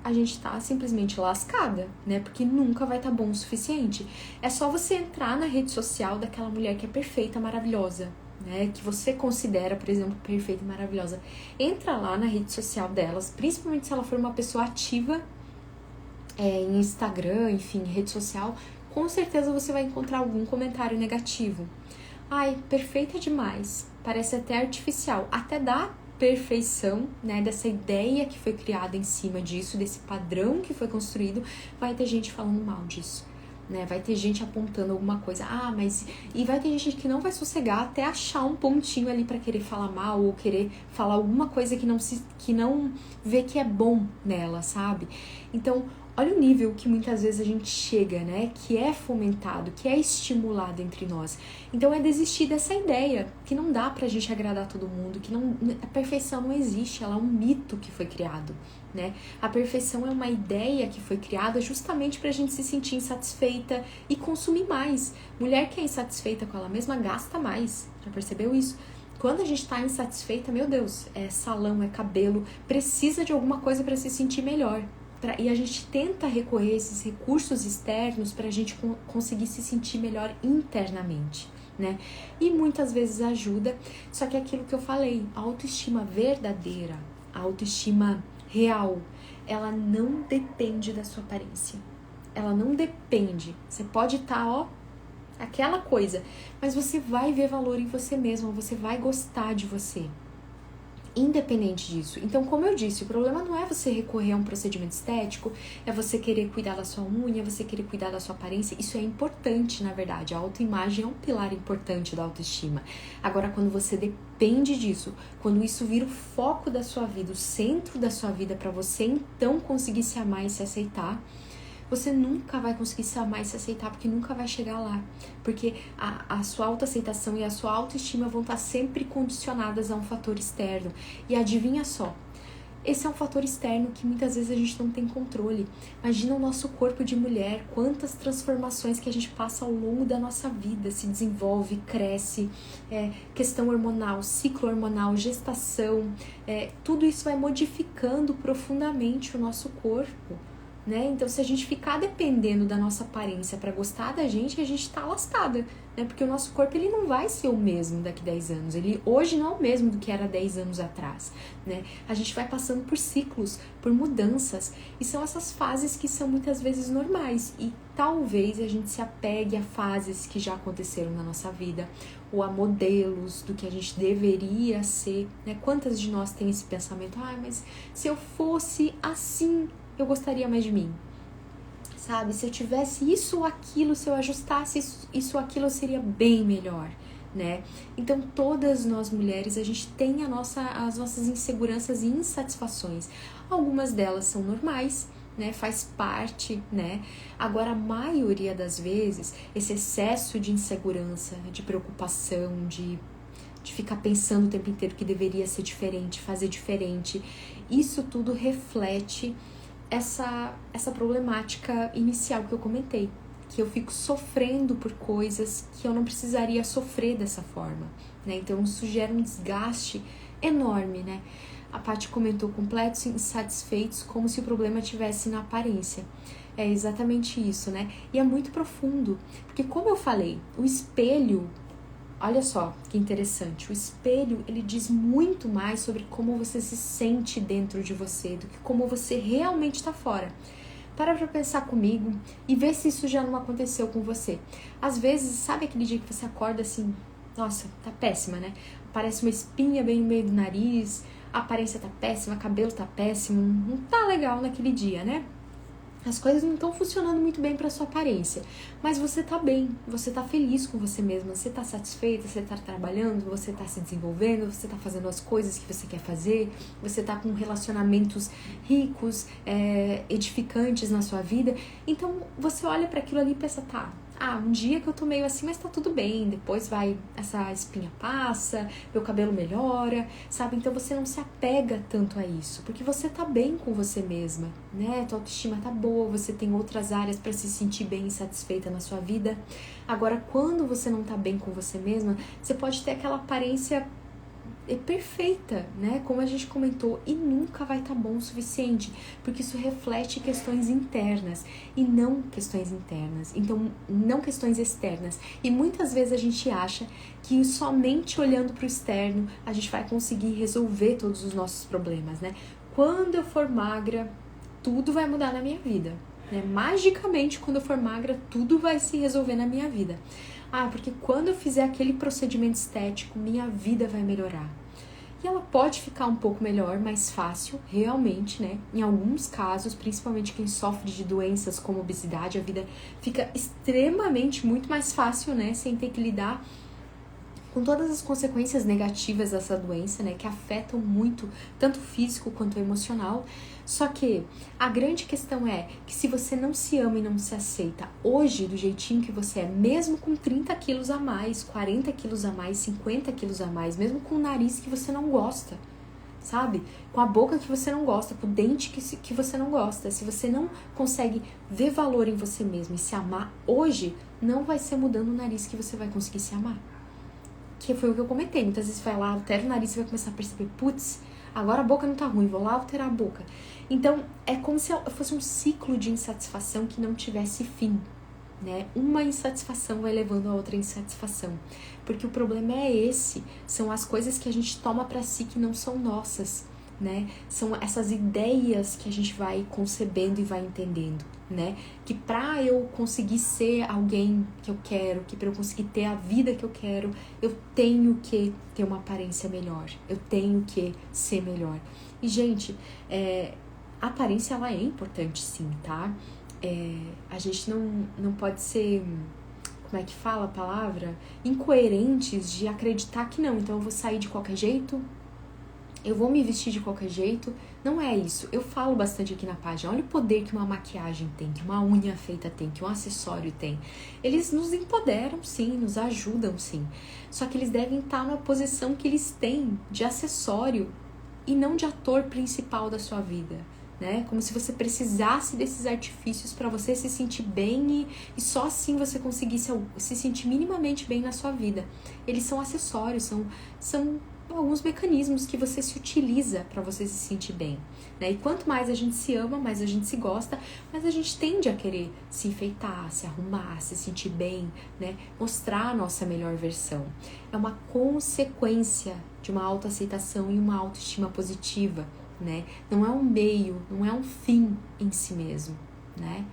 a gente tá simplesmente lascada, né? Porque nunca vai estar bom o suficiente. É só você entrar na rede social daquela mulher que é perfeita, maravilhosa, né? Que você considera, por exemplo, perfeita e maravilhosa. Entra lá na rede social delas, principalmente se ela for uma pessoa ativa em Instagram, enfim, rede social, com certeza você vai encontrar algum comentário negativo. Ai, perfeita demais. Parece até artificial. Até dá perfeição, né, dessa ideia que foi criada em cima disso, desse padrão que foi construído, vai ter gente falando mal disso, né, vai ter gente apontando alguma coisa, e vai ter gente que não vai sossegar até achar um pontinho ali para querer falar mal ou querer falar alguma coisa que não vê que é bom nela, sabe? Então, olha o nível que muitas vezes a gente chega, né? Que é fomentado, que é estimulado entre nós. Então é desistir dessa ideia, que não dá pra gente agradar todo mundo, que a perfeição não existe, ela é um mito que foi criado, né? A perfeição é uma ideia que foi criada justamente pra gente se sentir insatisfeita e consumir mais. Mulher que é insatisfeita com ela mesma gasta mais, já percebeu isso? Quando a gente tá insatisfeita, meu Deus, é salão, é cabelo, precisa de alguma coisa pra se sentir melhor. E a gente tenta recorrer a esses recursos externos para a gente conseguir se sentir melhor internamente, né? E muitas vezes ajuda, só que é aquilo que eu falei, a autoestima verdadeira, a autoestima real, ela não depende da sua aparência. Ela não depende. Você pode estar, aquela coisa, mas você vai ver valor em você mesma, você vai gostar de você. independente disso. Então, como eu disse, o problema não é você recorrer a um procedimento estético, é você querer cuidar da sua unha, é você querer cuidar da sua aparência. Isso é importante, na verdade. A autoimagem é um pilar importante da autoestima. Agora, quando você depende disso, quando isso vira o foco da sua vida, o centro da sua vida, para você então conseguir se amar e se aceitar, você nunca vai conseguir se amar e se aceitar, porque nunca vai chegar lá. Porque a sua autoaceitação e a sua autoestima vão estar sempre condicionadas a um fator externo. E adivinha só, esse é um fator externo que muitas vezes a gente não tem controle. Imagina o nosso corpo de mulher, quantas transformações que a gente passa ao longo da nossa vida, se desenvolve, cresce, questão hormonal, ciclo hormonal, gestação, tudo isso vai modificando profundamente o nosso corpo. Né? Então, se a gente ficar dependendo da nossa aparência para gostar da gente, a gente tá lascada, né? Porque o nosso corpo, ele não vai ser o mesmo daqui 10 anos. Ele hoje não é o mesmo do que era 10 anos atrás, né? A gente vai passando por ciclos, por mudanças, e são essas fases que são muitas vezes normais. E talvez a gente se apegue a fases que já aconteceram na nossa vida, ou a modelos do que a gente deveria ser, né? Quantas de nós tem esse pensamento? Mas se eu fosse assim, eu gostaria mais de mim, sabe? Se eu tivesse isso ou aquilo, se eu ajustasse isso ou aquilo, eu seria bem melhor, né? Então, todas nós mulheres, a gente tem as nossas inseguranças e insatisfações. Algumas delas são normais, né? Faz parte, né? Agora, a maioria das vezes, esse excesso de insegurança, de preocupação, de ficar pensando o tempo inteiro que deveria ser diferente, fazer diferente, isso tudo reflete essa problemática inicial que eu comentei, que eu fico sofrendo por coisas que eu não precisaria sofrer dessa forma, né? Então isso gera um desgaste enorme, né? A Paty comentou completos insatisfeitos, como se o problema estivesse na aparência. É exatamente isso, né? E é muito profundo, porque como eu falei, o espelho, olha só que interessante, o espelho, ele diz muito mais sobre como você se sente dentro de você do que como você realmente está fora. Para pra pensar comigo e ver se isso já não aconteceu com você. Às vezes, sabe aquele dia que você acorda assim, nossa, tá péssima, né? Parece uma espinha bem no meio do nariz, a aparência tá péssima, o cabelo tá péssimo, não tá legal naquele dia, né? As coisas não estão funcionando muito bem para sua aparência, mas você tá bem, você tá feliz com você mesma, você tá satisfeita, você tá trabalhando, você tá se desenvolvendo, você tá fazendo as coisas que você quer fazer, você tá com relacionamentos ricos, edificantes na sua vida. Então você olha para aquilo ali e pensa, tá, um dia que eu tô meio assim, mas tá tudo bem, depois essa espinha passa, meu cabelo melhora, sabe? Então você não se apega tanto a isso, porque você tá bem com você mesma, né? Tua autoestima tá boa, você tem outras áreas para se sentir bem e satisfeita na sua vida. Agora, quando você não tá bem com você mesma, você pode ter aquela aparência perfeita, né? Como a gente comentou, e nunca vai estar bom o suficiente, porque isso reflete questões internas e não questões internas, então não questões externas. E muitas vezes a gente acha que somente olhando para o externo a gente vai conseguir resolver todos os nossos problemas, né? Quando eu for magra, tudo vai mudar na minha vida, né? Magicamente, quando eu for magra, tudo vai se resolver na minha vida. Porque quando eu fizer aquele procedimento estético, minha vida vai melhorar. E ela pode ficar um pouco melhor, mais fácil, realmente, né? Em alguns casos, principalmente quem sofre de doenças como obesidade, a vida fica extremamente muito mais fácil, né? Sem ter que lidar com todas as consequências negativas dessa doença, né? Que afetam muito, tanto o físico quanto o emocional. Só que a grande questão é que se você não se ama e não se aceita hoje do jeitinho que você é, mesmo com 30 quilos a mais, 40 quilos a mais, 50 quilos a mais, mesmo com o nariz que você não gosta, sabe? Com a boca que você não gosta, com o dente que você não gosta, se você não consegue ver valor em você mesmo e se amar hoje, não vai ser mudando o nariz que você vai conseguir se amar. Que foi o que eu comentei, muitas vezes vai lá, altera o nariz e vai começar a perceber, putz, agora a boca não tá ruim, vou lá alterar a boca. Então, é como se fosse um ciclo de insatisfação que não tivesse fim, né? Uma insatisfação vai levando a outra insatisfação. Porque o problema é esse, são as coisas que a gente toma pra si que não são nossas. né? São essas ideias que a gente vai concebendo e vai entendendo, né? Que pra eu conseguir ser alguém que eu quero, que pra eu conseguir ter a vida que eu quero, eu tenho que ter uma aparência melhor, eu tenho que ser melhor. E, gente, a aparência, ela é importante sim, tá? A gente não pode ser, como é que fala a palavra? Incoerentes de acreditar que não, então eu vou sair de qualquer jeito, eu vou me vestir de qualquer jeito. Não é isso. Eu falo bastante aqui na página. Olha o poder que uma maquiagem tem, que uma unha feita tem, que um acessório tem. Eles nos empoderam, sim, nos ajudam, sim. Só que eles devem estar na posição que eles têm de acessório e não de ator principal da sua vida, né? Como se você precisasse desses artifícios para você se sentir bem e só assim você conseguisse se sentir minimamente bem na sua vida. Eles são acessórios, são alguns mecanismos que você se utiliza para você se sentir bem, né? E quanto mais a gente se ama, mais a gente se gosta, mais a gente tende a querer se enfeitar, se arrumar, se sentir bem, né? Mostrar a nossa melhor versão. É uma consequência de uma autoaceitação e uma autoestima positiva, né? Não é um meio, não é um fim em si mesmo, né?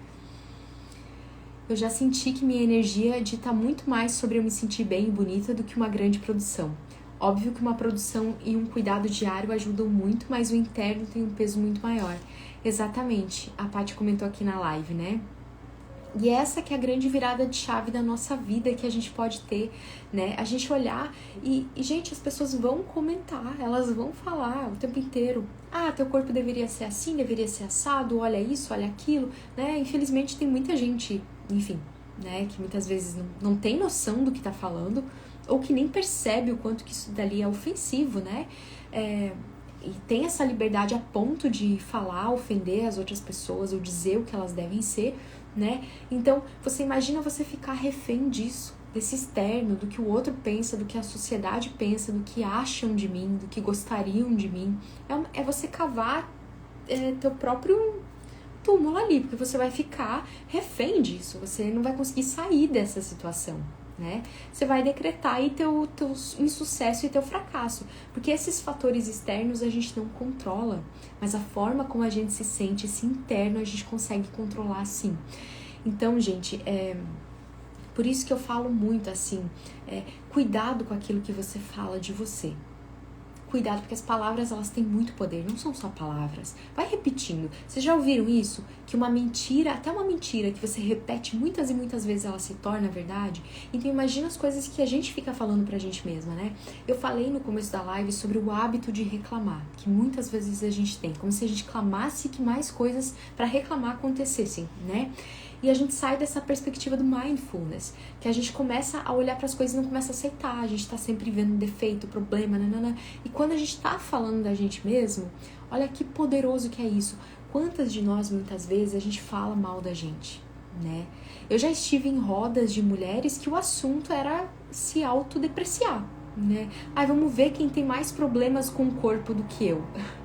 Eu já senti que minha energia dita muito mais sobre eu me sentir bem e bonita do que uma grande produção. Óbvio que uma produção e um cuidado diário ajudam muito, mas o interno tem um peso muito maior. Exatamente, a Paty comentou aqui na live, né? E essa que é a grande virada de chave da nossa vida que a gente pode ter, né? A gente olhar gente, as pessoas vão comentar, elas vão falar o tempo inteiro. Ah, teu corpo deveria ser assim, deveria ser assado, olha isso, olha aquilo, né? Infelizmente tem muita gente, enfim, né? Que muitas vezes não tem noção do que tá falando, ou que nem percebe o quanto que isso dali é ofensivo, né? E tem essa liberdade a ponto de falar, ofender as outras pessoas, ou dizer o que elas devem ser, né? Então, você imagina você ficar refém disso, desse externo, do que o outro pensa, do que a sociedade pensa, do que acham de mim, do que gostariam de mim. É você cavar teu próprio túmulo ali, porque você vai ficar refém disso, você não vai conseguir sair dessa situação, né? Você vai decretar aí teu insucesso e teu fracasso, porque esses fatores externos a gente não controla, mas a forma como a gente se sente, esse interno, a gente consegue controlar sim. Então, gente, por isso que eu falo muito assim, cuidado com aquilo que você fala de você. Cuidado, porque as palavras, elas têm muito poder, não são só palavras. Vai repetindo. Vocês já ouviram isso? Que uma mentira, até uma mentira que você repete muitas e muitas vezes, ela se torna verdade? Então imagina as coisas que a gente fica falando pra gente mesma, né? Eu falei no começo da live sobre o hábito de reclamar, que muitas vezes a gente tem, como se a gente clamasse que mais coisas pra reclamar acontecessem, né? E a gente sai dessa perspectiva do mindfulness, que a gente começa a olhar para as coisas e não começa a aceitar, a gente tá sempre vendo defeito, problema, nanana. E quando a gente tá falando da gente mesmo, olha que poderoso que é isso. Quantas de nós, muitas vezes, a gente fala mal da gente, né? Eu já estive em rodas de mulheres que o assunto era se autodepreciar, né? Aí vamos ver quem tem mais problemas com o corpo do que eu,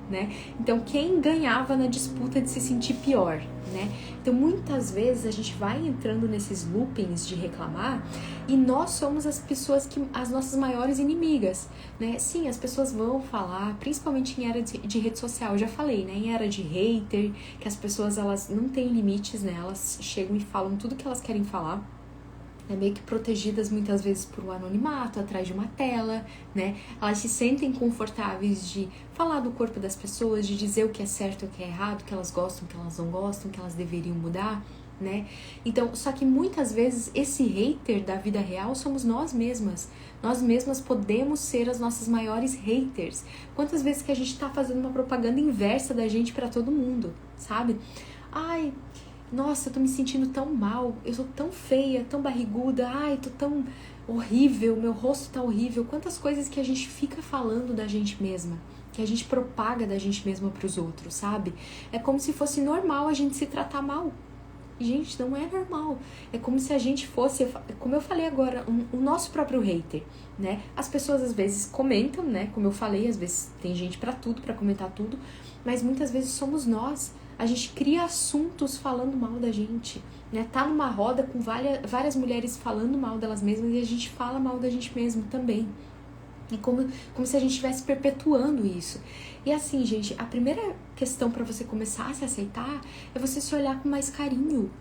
né? Então quem ganhava na disputa de se sentir pior, né? Então muitas vezes a gente vai entrando nesses loopings de reclamar e nós somos as pessoas as nossas maiores inimigas, né? Sim, as pessoas vão falar, principalmente em era de rede social, eu já falei, né? Em era de hater, que as pessoas, elas não têm limites, né? Elas chegam e falam tudo que elas querem falar. Meio que protegidas muitas vezes por um anonimato, atrás de uma tela, né? Elas se sentem confortáveis de falar do corpo das pessoas, de dizer o que é certo e o que é errado, o que elas gostam, o que elas não gostam, o que elas deveriam mudar, né? Então, só que muitas vezes esse hater da vida real somos nós mesmas. Nós mesmas podemos ser as nossas maiores haters. Quantas vezes que a gente tá fazendo uma propaganda inversa da gente pra todo mundo, sabe? Ai, nossa, eu tô me sentindo tão mal, eu sou tão feia, tão barriguda, ai, tô tão horrível, meu rosto tá horrível. Quantas coisas que a gente fica falando da gente mesma, que a gente propaga da gente mesma pros outros, sabe? É como se fosse normal a gente se tratar mal. Gente, não é normal. É como se a gente fosse, como eu falei agora, o nosso próprio hater, né? As pessoas às vezes comentam, né? Como eu falei, às vezes tem gente pra tudo, pra comentar tudo, mas muitas vezes somos nós. A gente cria assuntos falando mal da gente, né? Tá numa roda com várias mulheres falando mal delas mesmas e a gente fala mal da gente mesmo também. É como se a gente estivesse perpetuando isso. E assim, gente, a primeira questão para você começar a se aceitar é você se olhar com mais carinho.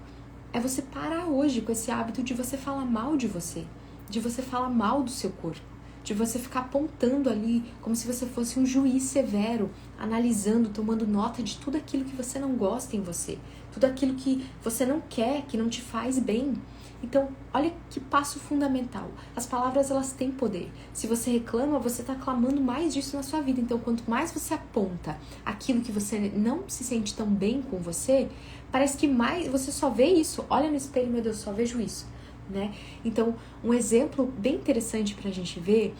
É você parar hoje com esse hábito de você falar mal de você, de você falar mal do seu corpo, de você ficar apontando ali como se você fosse um juiz severo, analisando, tomando nota de tudo aquilo que você não gosta em você, tudo aquilo que você não quer, que não te faz bem. Então, olha que passo fundamental. As palavras, elas têm poder. Se você reclama, você está clamando mais disso na sua vida. Então, quanto mais você aponta aquilo que você não se sente tão bem com você, parece que mais você só vê isso. Olha no espelho, meu Deus, só vejo isso, né? Então, um exemplo bem interessante pra gente ver,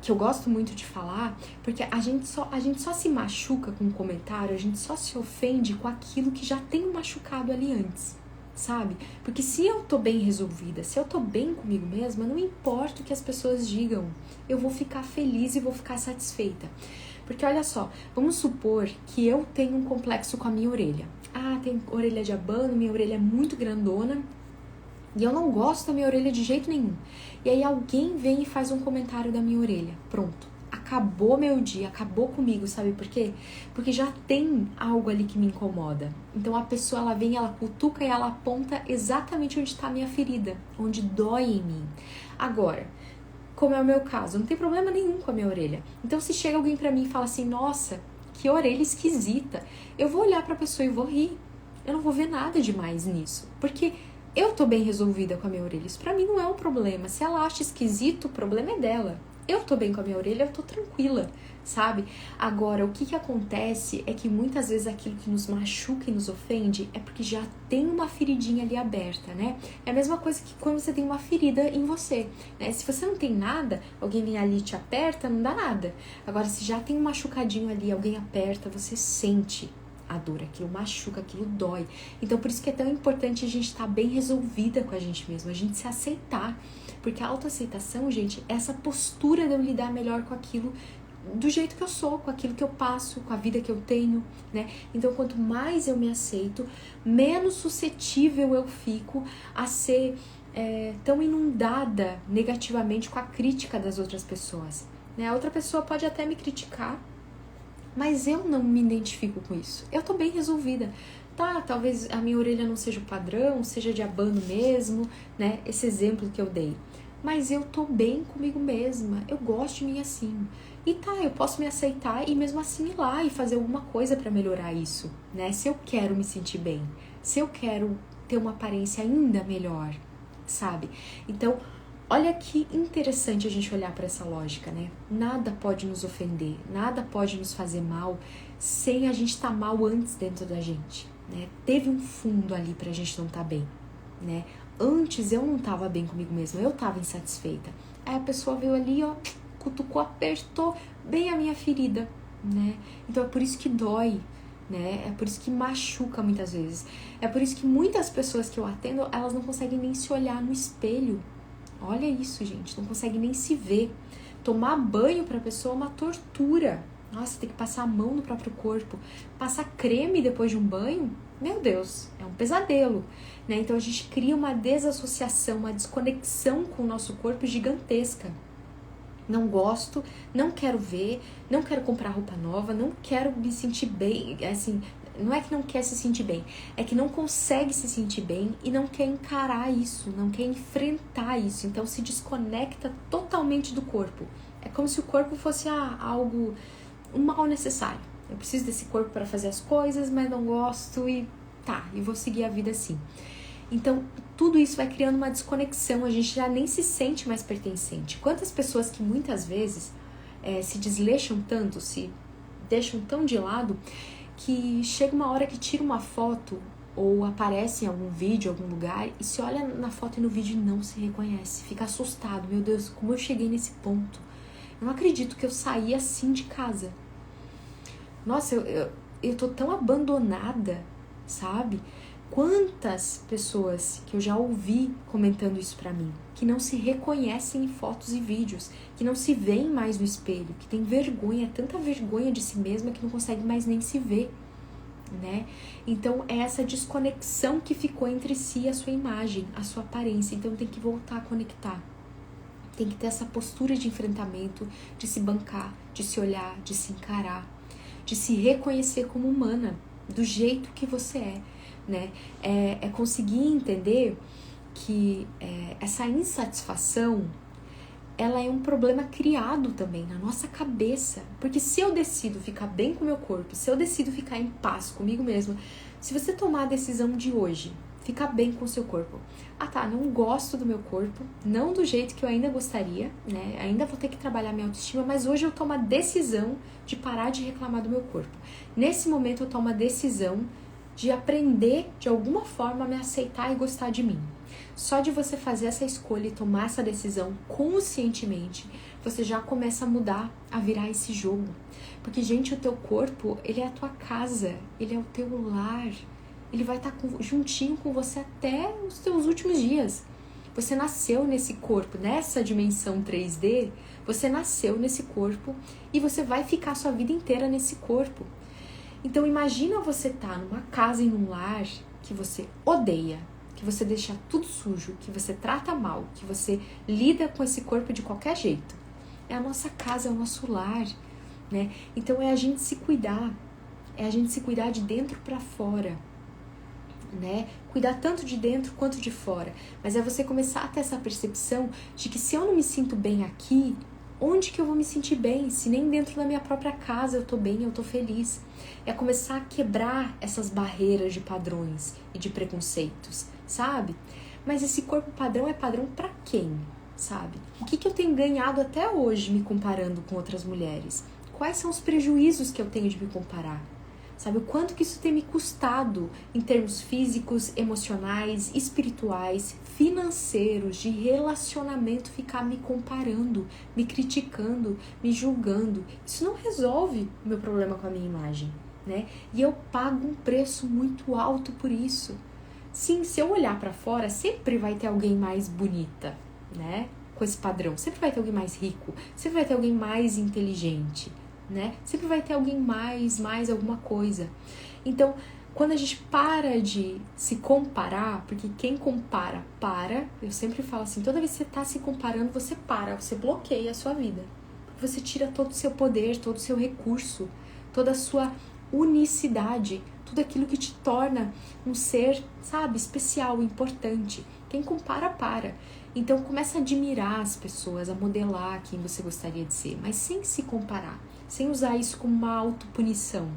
que eu gosto muito de falar, porque a gente só se machuca com um comentário, a gente só se ofende com aquilo que já tem machucado ali antes, sabe? Porque se eu tô bem resolvida, se eu tô bem comigo mesma, não importa o que as pessoas digam, eu vou ficar feliz e vou ficar satisfeita. Porque olha só, vamos supor que eu tenho um complexo com a minha orelha. Ah, tem orelha de abano, minha orelha é muito grandona e eu não gosto da minha orelha de jeito nenhum. E aí alguém vem e faz um comentário da minha orelha. Pronto, acabou meu dia, acabou comigo, sabe por quê? Porque já tem algo ali que me incomoda. Então a pessoa, ela vem, ela cutuca e ela aponta exatamente onde está a minha ferida, onde dói em mim. Agora, como é o meu caso, não tem problema nenhum com a minha orelha. Então se chega alguém pra mim e fala assim, nossa, que orelha esquisita, eu vou olhar pra pessoa e vou rir. Eu não vou ver nada demais nisso, porque eu tô bem resolvida com a minha orelha. Isso pra mim não é um problema. Se ela acha esquisito, o problema é dela. Eu tô bem com a minha orelha, eu tô tranquila, sabe? Agora, o que acontece é que muitas vezes aquilo que nos machuca e nos ofende é porque já tem uma feridinha ali aberta, né? É a mesma coisa que quando você tem uma ferida em você, né? Se você não tem nada, alguém vem ali e te aperta, não dá nada. Agora, se já tem um machucadinho ali, alguém aperta, você sente a dor, aquilo machuca, aquilo dói. Então, por isso que é tão importante a gente estar bem resolvida com a gente mesma, a gente se aceitar. Porque a autoaceitação, gente, é essa postura de eu lidar melhor com aquilo do jeito que eu sou, com aquilo que eu passo, com a vida que eu tenho, né? Então, quanto mais eu me aceito, menos suscetível eu fico a ser tão inundada negativamente com a crítica das outras pessoas, né? A outra pessoa pode até me criticar, mas eu não me identifico com isso. Eu tô bem resolvida. Tá, talvez a minha orelha não seja o padrão, seja de abano mesmo, né? Esse exemplo que eu dei. Mas eu tô bem comigo mesma, eu gosto de mim assim. E tá, eu posso me aceitar e mesmo assim ir lá e fazer alguma coisa pra melhorar isso, né? Se eu quero me sentir bem, se eu quero ter uma aparência ainda melhor, sabe? Então, olha que interessante a gente olhar para essa lógica, né? Nada pode nos ofender, nada pode nos fazer mal sem a gente estar mal antes dentro da gente, né? Teve um fundo ali pra gente não estar bem, né? Antes eu não estava bem comigo mesma, eu estava insatisfeita. Aí a pessoa veio ali, ó, cutucou, apertou bem a minha ferida, né? Então é por isso que dói, né? É por isso que machuca muitas vezes. É por isso que muitas pessoas que eu atendo, elas não conseguem nem se olhar no espelho. Olha isso, gente, não consegue nem se ver. Tomar banho pra pessoa é uma tortura. Nossa, tem que passar a mão no próprio corpo. Passar creme depois de um banho, meu Deus, é um pesadelo, né? Então a gente cria uma desassociação, uma desconexão com o nosso corpo gigantesca. Não gosto, não quero ver, não quero comprar roupa nova, não quero me sentir bem, assim, não é que não quer se sentir bem, é que não consegue se sentir bem e não quer encarar isso, não quer enfrentar isso, então se desconecta totalmente do corpo. É como se o corpo fosse algo, um mal necessário. Eu preciso desse corpo para fazer as coisas, mas não gosto e vou seguir a vida assim. Então, tudo isso vai criando uma desconexão, a gente já nem se sente mais pertencente. Quantas pessoas que muitas vezes se desleixam tanto, se deixam tão de lado, que chega uma hora que tira uma foto ou aparece em algum vídeo, algum lugar, e se olha na foto e no vídeo e não se reconhece, fica assustado. Meu Deus, como eu cheguei nesse ponto? Eu não acredito que eu saí assim de casa. Nossa, eu tô tão abandonada, sabe? Quantas pessoas que eu já ouvi comentando isso pra mim, que não se reconhecem em fotos e vídeos, que não se veem mais no espelho, que tem vergonha, tanta vergonha de si mesma que não consegue mais nem se ver, né? Então é essa desconexão que ficou entre si e a sua imagem, a sua aparência, então tem que voltar a conectar. Tem que ter essa postura de enfrentamento, de se bancar, de se olhar, de se encarar, de se reconhecer como humana, do jeito que você é, né? É conseguir entender que essa insatisfação, ela é um problema criado também na nossa cabeça. Porque se eu decido ficar bem com o meu corpo, se eu decido ficar em paz comigo mesma, se você tomar a decisão de hoje, ficar bem com o seu corpo. Ah tá, não gosto do meu corpo, não do jeito que eu ainda gostaria, né? Ainda vou ter que trabalhar minha autoestima, mas hoje eu tomo a decisão de parar de reclamar do meu corpo. Nesse momento eu tomo a decisão de aprender, de alguma forma, a me aceitar e gostar de mim. Só de você fazer essa escolha e tomar essa decisão conscientemente, você já começa a mudar, a virar esse jogo. Porque, gente, o teu corpo, ele é a tua casa, ele é o teu lar, ele vai estar juntinho com você até os teus últimos dias. Você nasceu nesse corpo, nessa dimensão 3D, você nasceu nesse corpo e você vai ficar a sua vida inteira nesse corpo. Então imagina você estar numa casa e num lar que você odeia, que você deixa tudo sujo, que você trata mal, que você lida com esse corpo de qualquer jeito. É a nossa casa, é o nosso lar, né? Então é a gente se cuidar, é a gente se cuidar de dentro para fora, né? Cuidar tanto de dentro quanto de fora. Mas é você começar a ter essa percepção de que se eu não me sinto bem aqui, onde que eu vou me sentir bem? Se nem dentro da minha própria casa eu tô bem, eu tô feliz. É começar a quebrar essas barreiras de padrões e de preconceitos, sabe? Mas esse corpo padrão é padrão pra quem, sabe? O que eu tenho ganhado até hoje me comparando com outras mulheres? Quais são os prejuízos que eu tenho de me comparar? Sabe, o quanto que isso tem me custado em termos físicos, emocionais, espirituais, financeiros, de relacionamento, ficar me comparando, me criticando, me julgando. Isso não resolve o meu problema com a minha imagem, né? E eu pago um preço muito alto por isso. Sim, se eu olhar pra fora, sempre vai ter alguém mais bonita, né? Com esse padrão. Sempre vai ter alguém mais rico, sempre vai ter alguém mais inteligente, né? Sempre vai ter alguém mais alguma coisa. Então, quando a gente para de se comparar, porque quem compara, eu sempre falo assim, toda vez que você tá se comparando, você para, você bloqueia a sua vida. Você tira todo o seu poder, todo o seu recurso, toda a sua unicidade, tudo aquilo que te torna um ser, sabe, especial, importante. Quem compara, para. Então, começa a admirar as pessoas, a modelar quem você gostaria de ser, mas sem se comparar, sem usar isso como uma autopunição.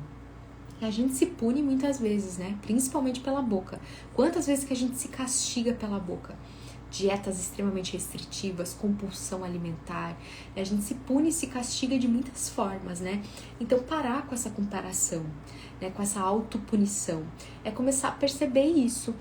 A gente se pune muitas vezes, né? Principalmente pela boca. Quantas vezes que a gente se castiga pela boca? Dietas extremamente restritivas, compulsão alimentar. A gente se pune e se castiga de muitas formas, né? Então, parar com essa comparação, né? Com essa autopunição. É começar a perceber isso,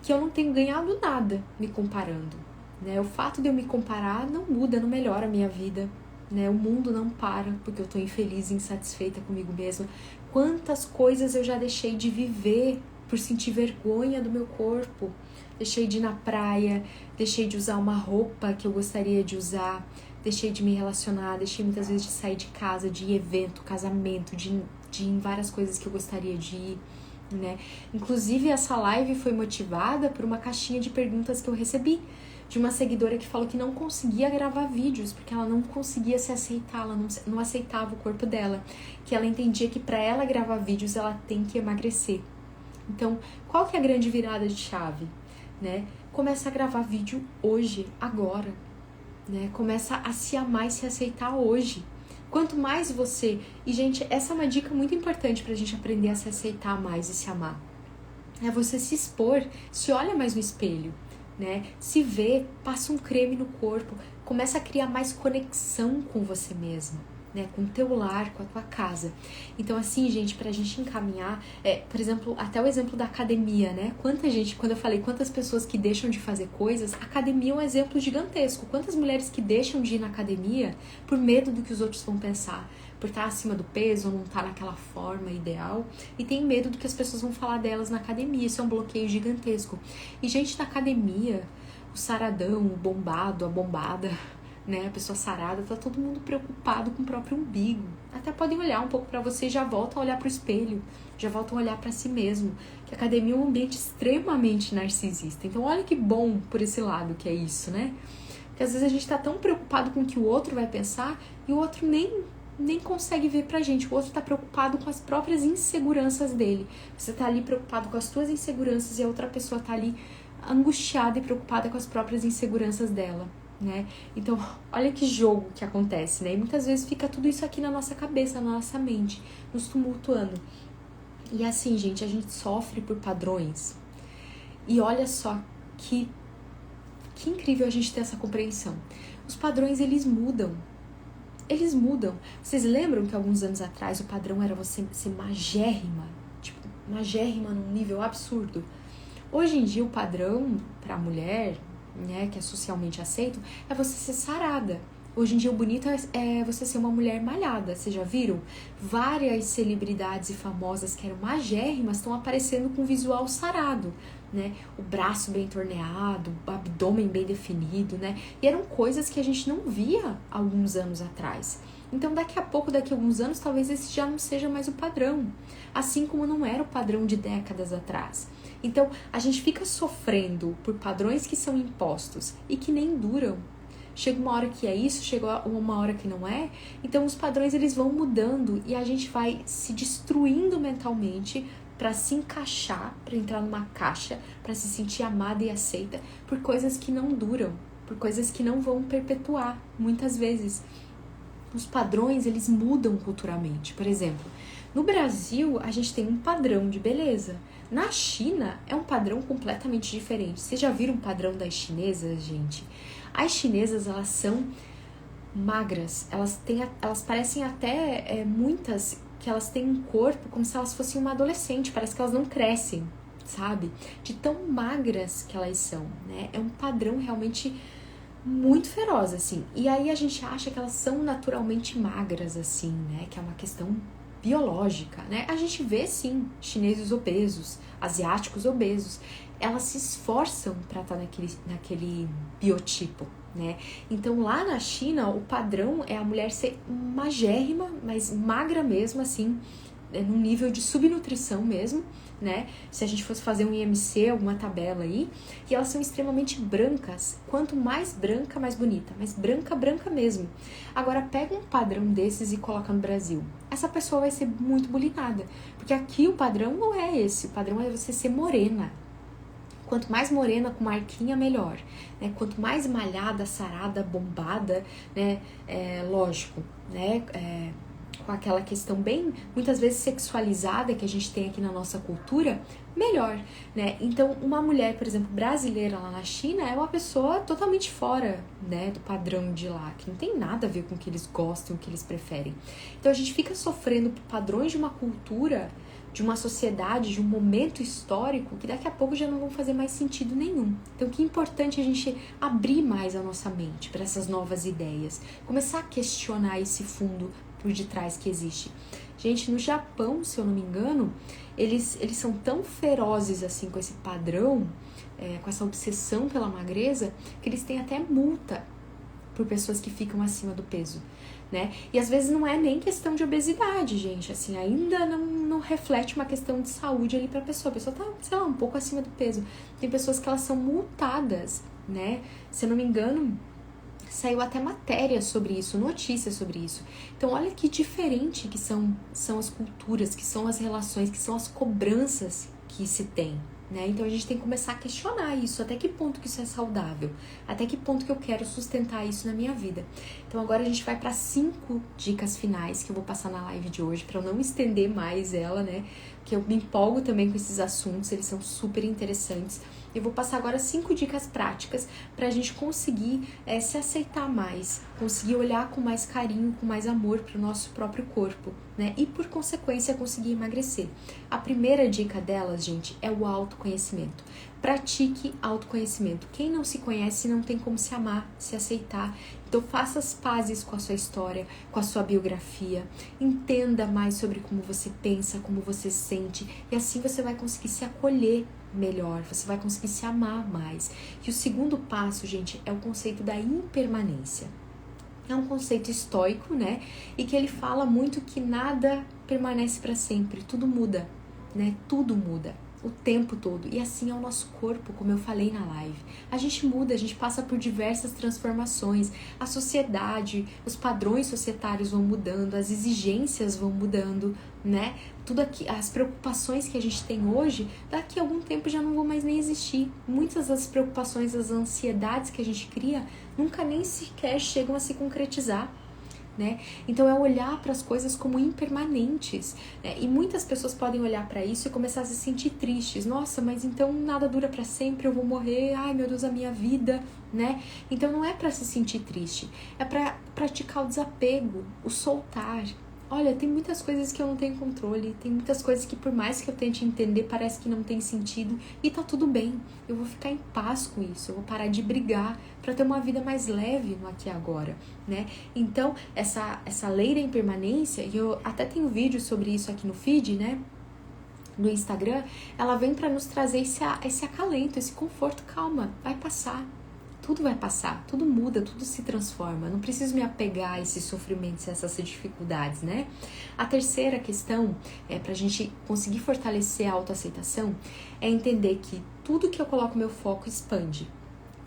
que eu não tenho ganhado nada me comparando, né? O fato de eu me comparar não muda, não melhora a minha vida, né? O mundo não para porque eu tô infeliz e insatisfeita comigo mesma. Quantas coisas eu já deixei de viver por sentir vergonha do meu corpo. Deixei de ir na praia, deixei de usar uma roupa que eu gostaria de usar, deixei de me relacionar, deixei muitas vezes de sair de casa, de ir evento, casamento, de ir em várias coisas que eu gostaria de ir, né? Inclusive, essa live foi motivada por uma caixinha de perguntas que eu recebi de uma seguidora que falou que não conseguia gravar vídeos porque ela não conseguia se aceitar, ela não aceitava o corpo dela, que ela entendia que para ela gravar vídeos ela tem que emagrecer. Então, qual que é a grande virada de chave, né? Começa a gravar vídeo hoje, agora, né? Começa a se amar e se aceitar hoje. Quanto mais você... E, gente, essa é uma dica muito importante pra gente aprender a se aceitar mais e se amar. É você se expor, se olha mais no espelho, né? Se vê, passa um creme no corpo, começa a criar mais conexão com você mesma, né? Com o teu lar, com a tua casa. Então, assim, gente, pra gente encaminhar, por exemplo, até o exemplo da academia, né? Quanta gente, quando eu falei quantas pessoas que deixam de fazer coisas, a academia é um exemplo gigantesco. Quantas mulheres que deixam de ir na academia por medo do que os outros vão pensar, por estar acima do peso, ou não estar naquela forma ideal, e tem medo do que as pessoas vão falar delas na academia. Isso é um bloqueio gigantesco. E gente da academia, o saradão, o bombado, a bombada, né, a pessoa sarada, tá todo mundo preocupado com o próprio umbigo. Até podem olhar um pouco pra você e já voltam a olhar pro espelho, já voltam a olhar pra si mesmo. Que a academia é um ambiente extremamente narcisista. Então olha que bom por esse lado que é isso, né? Porque às vezes a gente tá tão preocupado com o que o outro vai pensar e o outro nem consegue ver pra gente. O outro tá preocupado com as próprias inseguranças dele. Você tá ali preocupado com as suas inseguranças e a outra pessoa tá ali angustiada e preocupada com as próprias inseguranças dela, né? Então, olha que jogo que acontece, né? E muitas vezes fica tudo isso aqui na nossa cabeça, na nossa mente, nos tumultuando. E assim, gente, a gente sofre por padrões. E olha só que incrível a gente ter essa compreensão. Os padrões, eles mudam. Eles mudam. Vocês lembram que alguns anos atrás o padrão era você ser magérrima? Tipo, magérrima num nível absurdo. Hoje em dia o padrão para a mulher, né, que é socialmente aceito, é você ser sarada. Hoje em dia o bonito é você ser uma mulher malhada. Vocês já viram? Várias celebridades e famosas que eram magérrimas estão aparecendo com visual sarado, né? O braço bem torneado, o abdômen bem definido, né? E eram coisas que a gente não via alguns anos atrás. Então daqui a pouco, daqui a alguns anos, talvez esse já não seja mais o padrão. Assim como não era o padrão de décadas atrás. Então a gente fica sofrendo por padrões que são impostos e que nem duram. Chega uma hora que é isso, chega uma hora que não é. Então os padrões eles vão mudando e a gente vai se destruindo mentalmente para se encaixar, para entrar numa caixa, para se sentir amada e aceita por coisas que não duram, por coisas que não vão perpetuar muitas vezes. Os padrões eles mudam culturalmente. Por exemplo, no Brasil a gente tem um padrão de beleza. Na China é um padrão completamente diferente. Vocês já viram o padrão das chinesas, gente? As chinesas, elas são magras, elas parecem até muitas que elas têm um corpo como se elas fossem uma adolescente, parece que elas não crescem, sabe? De tão magras que elas são, né? É um padrão realmente muito feroz, assim. E aí a gente acha que elas são naturalmente magras, assim, né? Que é uma questão biológica, né? A gente vê, sim, chineses obesos, asiáticos obesos. Elas se esforçam para estar naquele biotipo, né? Então, lá na China, o padrão é a mulher ser magérrima, mas magra mesmo, assim, num nível de subnutrição mesmo, né? Se a gente fosse fazer um IMC, alguma tabela aí, e elas são extremamente brancas. Quanto mais branca, mais bonita. Mais branca, branca mesmo. Agora, pega um padrão desses e coloca no Brasil. Essa pessoa vai ser muito bulinada, porque aqui o padrão não é esse. O padrão é você ser morena. Quanto mais morena, com marquinha, melhor. Né? Quanto mais malhada, sarada, bombada, né? Lógico, né? Com aquela questão bem, muitas vezes, sexualizada que a gente tem aqui na nossa cultura, melhor, né? Então, uma mulher, por exemplo, brasileira lá na China é uma pessoa totalmente fora, né, do padrão de lá, que não tem nada a ver com o que eles gostam, o que eles preferem. Então, a gente fica sofrendo por padrões de uma cultura, de uma sociedade, de um momento histórico que daqui a pouco já não vão fazer mais sentido nenhum. Então, o que é importante é a gente abrir mais a nossa mente para essas novas ideias, começar a questionar esse fundo por detrás que existe. Gente, no Japão, se eu não me engano, eles são tão ferozes assim com esse padrão, com essa obsessão pela magreza, que eles têm até multa por pessoas que ficam acima do peso, né? E às vezes não é nem questão de obesidade, gente, assim, ainda não reflete uma questão de saúde ali pra pessoa. A pessoa tá, sei lá, um pouco acima do peso. Tem pessoas que elas são multadas, né? Se eu não me engano, saiu até matéria sobre isso, notícias sobre isso. Então, olha que diferente que são as culturas, que são as relações, que são as cobranças que se tem, né? Então, a gente tem que começar a questionar isso. Até que ponto que isso é saudável? Até que ponto que eu quero sustentar isso na minha vida? Então, agora a gente vai para 5 dicas finais que eu vou passar na live de hoje, para eu não estender mais ela, né? Que eu me empolgo também com esses assuntos, eles são super interessantes. Eu vou passar agora 5 dicas práticas para a gente conseguir se aceitar mais, conseguir olhar com mais carinho, com mais amor para o nosso próprio corpo, né? E por consequência conseguir emagrecer. A primeira dica delas, gente, é o autoconhecimento. Pratique autoconhecimento. Quem não se conhece não tem como se amar, se aceitar. Então faça as pazes com a sua história, com a sua biografia. Entenda mais sobre como você pensa, como você sente. E assim você vai conseguir se acolher melhor, você vai conseguir se amar mais. E o segundo passo, gente, é o conceito da impermanência. É um conceito estoico, né? E que ele fala muito que nada permanece para sempre, tudo muda, né? Tudo muda. o tempo todo. E assim é o nosso corpo, como eu falei na live. A gente muda, a gente passa por diversas transformações. A sociedade, os padrões societários vão mudando, as exigências vão mudando, né? Tudo aqui, as preocupações que a gente tem hoje, daqui a algum tempo já não vão mais nem existir. Muitas das preocupações, as ansiedades que a gente cria, nunca nem sequer chegam a se concretizar. Né? Então é olhar para as coisas como impermanentes, né? E muitas pessoas podem olhar para isso e começar a se sentir tristes. Nossa, mas então nada dura para sempre, eu vou morrer, ai meu Deus, a minha vida, né? Então não é para se sentir triste, é para praticar o desapego, o soltar. Olha, tem muitas coisas que eu não tenho controle, tem muitas coisas que por mais que eu tente entender, parece que não tem sentido, e tá tudo bem. Eu vou ficar em paz com isso, eu vou parar de brigar para ter uma vida mais leve no aqui e agora, né? Então, essa lei da impermanência, e eu até tenho vídeo sobre isso aqui no feed, né? No Instagram, ela vem para nos trazer esse acalento, esse conforto. Calma, vai passar. Tudo vai passar, tudo muda, tudo se transforma. Não preciso me apegar a esses sofrimentos, a essas dificuldades, né? A terceira questão, pra gente conseguir fortalecer a autoaceitação, é entender que tudo que eu coloco meu foco expande.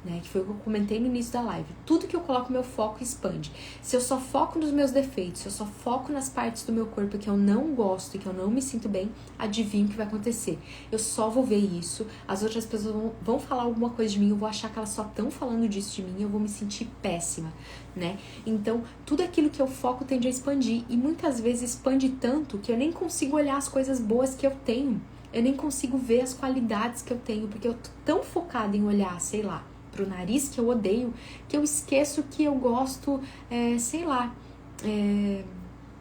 Né, que foi o que eu comentei no início da live. Tudo que eu coloco meu foco expande. Se eu só foco nos meus defeitos, se eu só foco nas partes do meu corpo que eu não gosto e que eu não me sinto bem, adivinha o que vai acontecer. Eu só vou ver isso, as outras pessoas vão falar alguma coisa de mim, eu vou achar que elas só estão falando disso de mim, eu vou me sentir péssima, né? Então, tudo aquilo que eu foco tende a expandir, e muitas vezes expande tanto que eu nem consigo olhar as coisas boas que eu tenho, eu nem consigo ver as qualidades que eu tenho, porque eu tô tão focada em olhar, sei lá, pro nariz que eu odeio, que eu esqueço que eu gosto,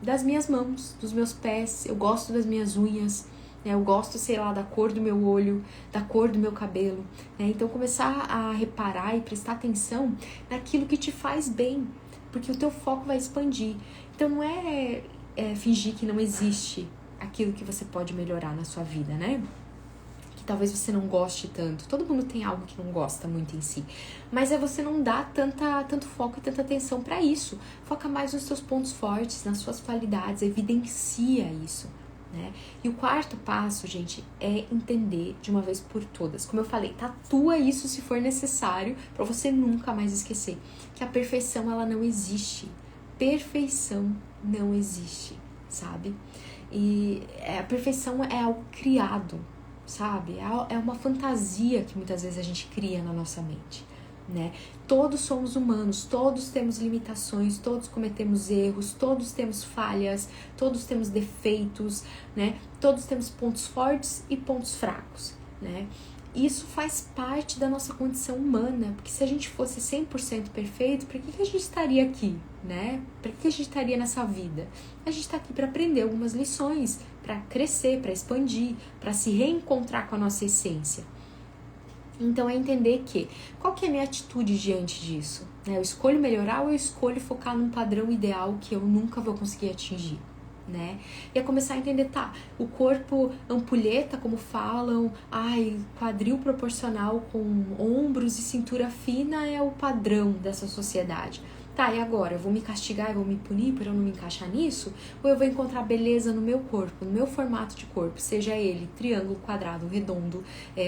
das minhas mãos, dos meus pés, eu gosto das minhas unhas, né? Eu gosto, da cor do meu olho, da cor do meu cabelo, né? Então começar a reparar e prestar atenção naquilo que te faz bem, porque o teu foco vai expandir. Então não é fingir que não existe aquilo que você pode melhorar na sua vida, né? Talvez você não goste tanto. Todo mundo tem algo que não gosta muito em si. Mas você não dá tanto foco e tanta atenção para isso. Foca mais nos seus pontos fortes, nas suas qualidades, evidencia isso, né? E o quarto passo, gente, é entender de uma vez por todas. Como eu falei, tatua isso se for necessário, para você nunca mais esquecer que a perfeição, ela não existe. Perfeição não existe, sabe? E a perfeição é algo criado, sabe? É uma fantasia que muitas vezes a gente cria na nossa mente, né? Todos somos humanos, todos temos limitações, todos cometemos erros, todos temos falhas, todos temos defeitos, né? Todos temos pontos fortes e pontos fracos, né? Isso faz parte da nossa condição humana, porque se a gente fosse 100% perfeito, por que a gente estaria aqui, né? Por que a gente estaria nessa vida? A gente está aqui para aprender algumas lições, para crescer, para expandir, para se reencontrar com a nossa essência. Então é entender qual que é a minha atitude diante disso? Né? Eu escolho melhorar ou eu escolho focar num padrão ideal que eu nunca vou conseguir atingir? Né? E é começar a entender, o corpo ampulheta, como falam, quadril proporcional com ombros e cintura fina é o padrão dessa sociedade. E agora? Eu vou me castigar, eu vou me punir por eu não me encaixar nisso? Ou eu vou encontrar beleza no meu corpo, no meu formato de corpo, seja ele triângulo, quadrado, redondo,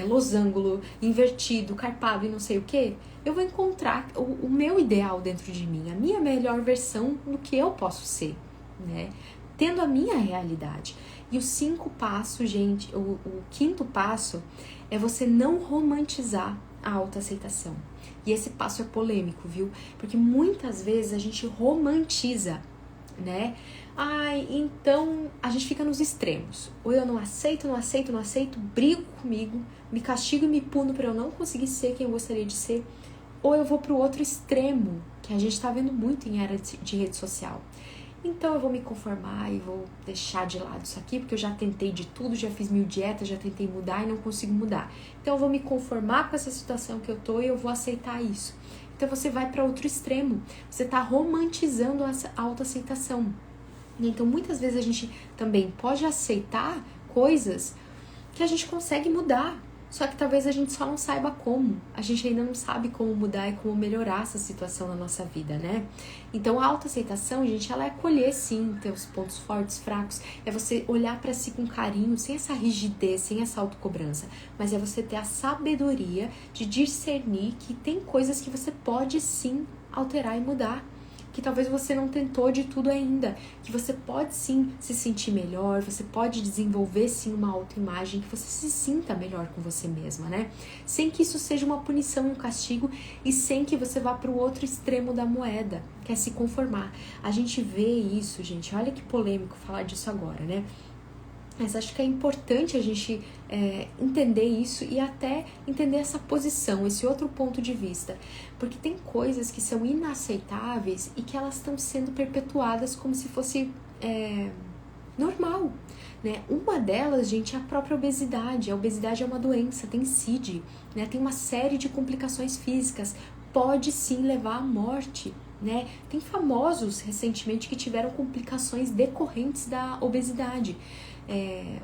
losango, invertido, carpado e não sei o que? Eu vou encontrar o meu ideal dentro de mim, a minha melhor versão do que eu posso ser, né? Tendo a minha realidade. E o 5 passo, gente, o 5º passo é você não romantizar a autoaceitação. E esse passo é polêmico, viu? Porque muitas vezes a gente romantiza, né? Então a gente fica nos extremos. Ou eu não aceito, brigo comigo, me castigo e me puno para eu não conseguir ser quem eu gostaria de ser. Ou eu vou pro outro extremo, que a gente tá vendo muito em era de rede social. Então eu vou me conformar e vou deixar de lado isso aqui, porque eu já tentei de tudo, já fiz 1000 dietas, já tentei mudar e não consigo mudar. Então eu vou me conformar com essa situação que eu tô e eu vou aceitar isso. Então você vai para outro extremo, você tá romantizando essa autoaceitação. Então muitas vezes a gente também pode aceitar coisas que a gente consegue mudar, Só que talvez a gente só não saiba como. A gente ainda não sabe como mudar e como melhorar essa situação na nossa vida, né? Então a autoaceitação, gente, ela é acolher sim teus pontos fortes, fracos. É você olhar pra si com carinho, sem essa rigidez, sem essa autocobrança. Mas é você ter a sabedoria de discernir que tem coisas que você pode sim alterar e mudar. Que talvez você não tentou de tudo ainda, que você pode sim se sentir melhor, você pode desenvolver sim uma autoimagem, que você se sinta melhor com você mesma, né? Sem que isso seja uma punição, um castigo e sem que você vá para o outro extremo da moeda, que é se conformar. A gente vê isso, gente, olha que polêmico falar disso agora, né? Mas acho que é importante a gente entender isso e até entender essa posição, esse outro ponto de vista. Porque tem coisas que são inaceitáveis e que elas estão sendo perpetuadas como se fosse normal. Né? Uma delas, gente, é a própria obesidade. A obesidade é uma doença, tem CID, né? Tem uma série de complicações físicas. Pode sim levar à morte. Né? Tem famosos recentemente que tiveram complicações decorrentes da obesidade.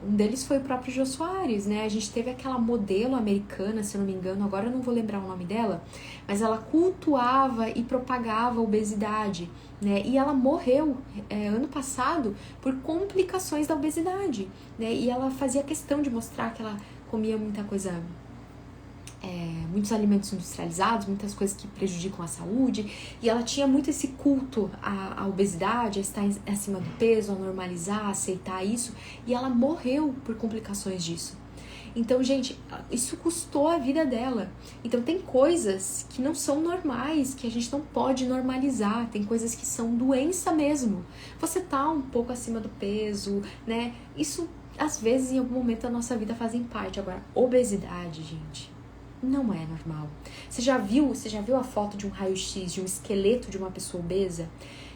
Um deles foi o próprio Jô Soares, né? A gente teve aquela modelo americana, se eu não me engano, agora eu não vou lembrar o nome dela, mas ela cultuava e propagava a obesidade, né? E ela morreu ano passado por complicações da obesidade, né? E ela fazia questão de mostrar que ela comia muita coisa, muitos alimentos industrializados, muitas coisas que prejudicam a saúde, e ela tinha muito esse culto à obesidade, a estar acima do peso, a normalizar, a aceitar isso, e ela morreu por complicações disso. Então, gente, isso custou a vida dela. Então, tem coisas que não são normais, que a gente não pode normalizar, tem coisas que são doença mesmo. Você tá um pouco acima do peso, né? Isso, às vezes, em algum momento da nossa vida fazem parte. Agora, obesidade, gente, não é normal. Você já viu a foto de um raio-x, de um esqueleto de uma pessoa obesa?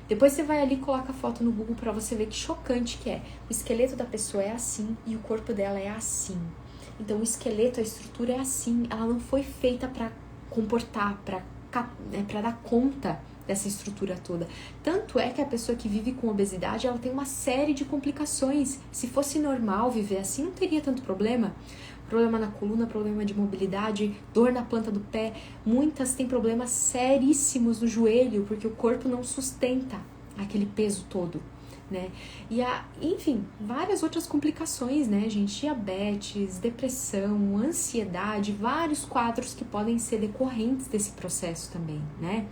Depois você vai ali e coloca a foto no Google pra você ver que chocante que é. O esqueleto da pessoa é assim e o corpo dela é assim. Então o esqueleto, a estrutura é assim. Ela não foi feita pra comportar, pra dar conta dessa estrutura toda. Tanto é que a pessoa que vive com obesidade, ela tem uma série de complicações. Se fosse normal viver assim, não teria tanto problema. Problema na coluna, problema de mobilidade, dor na planta do pé. Muitas têm problemas seríssimos no joelho, porque o corpo não sustenta aquele peso todo, né? E enfim, várias outras complicações, né, gente? Diabetes, depressão, ansiedade, vários quadros que podem ser decorrentes desse processo também, né?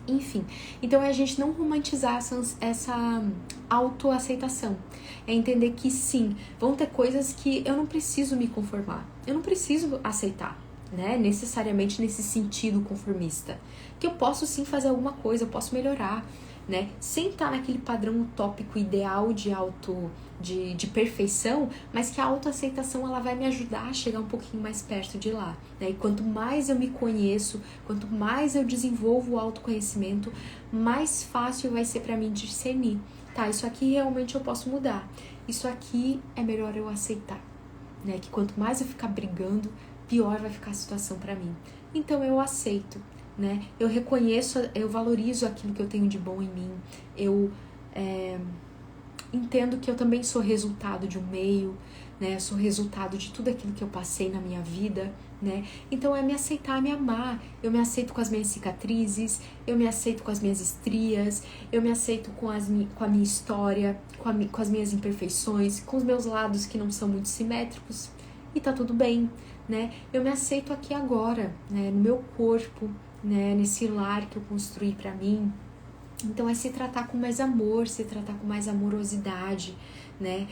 Enfim, então é a gente não romantizar essa autoaceitação. É entender que sim, vão ter coisas que eu não preciso me conformar. Eu não preciso aceitar, né? Necessariamente nesse sentido conformista. Que eu posso sim fazer alguma coisa, eu posso melhorar, né? Sem estar naquele padrão utópico ideal de perfeição, mas que a autoaceitação ela vai me ajudar a chegar um pouquinho mais perto de lá, né? E quanto mais eu me conheço, quanto mais eu desenvolvo o autoconhecimento, mais fácil vai ser para mim discernir. Tá, isso aqui realmente eu posso mudar. Isso aqui é melhor eu aceitar, né? Que quanto mais eu ficar brigando, pior vai ficar a situação para mim. Então eu aceito, né? Eu reconheço, eu valorizo aquilo que eu tenho de bom em mim. Eu entendo que eu também sou resultado de um meio, né? Eu sou resultado de tudo aquilo que eu passei na minha vida, né? Então é me aceitar, me amar. Eu me aceito com as minhas cicatrizes, eu me aceito com as minhas estrias, eu me aceito com a minha história, com as minhas imperfeições, com os meus lados que não são muito simétricos, e tá tudo bem, né? Eu me aceito aqui agora, né? No meu corpo, né? Nesse lar que eu construí pra mim. Então é se tratar com mais amor, se tratar com mais amorosidade, né?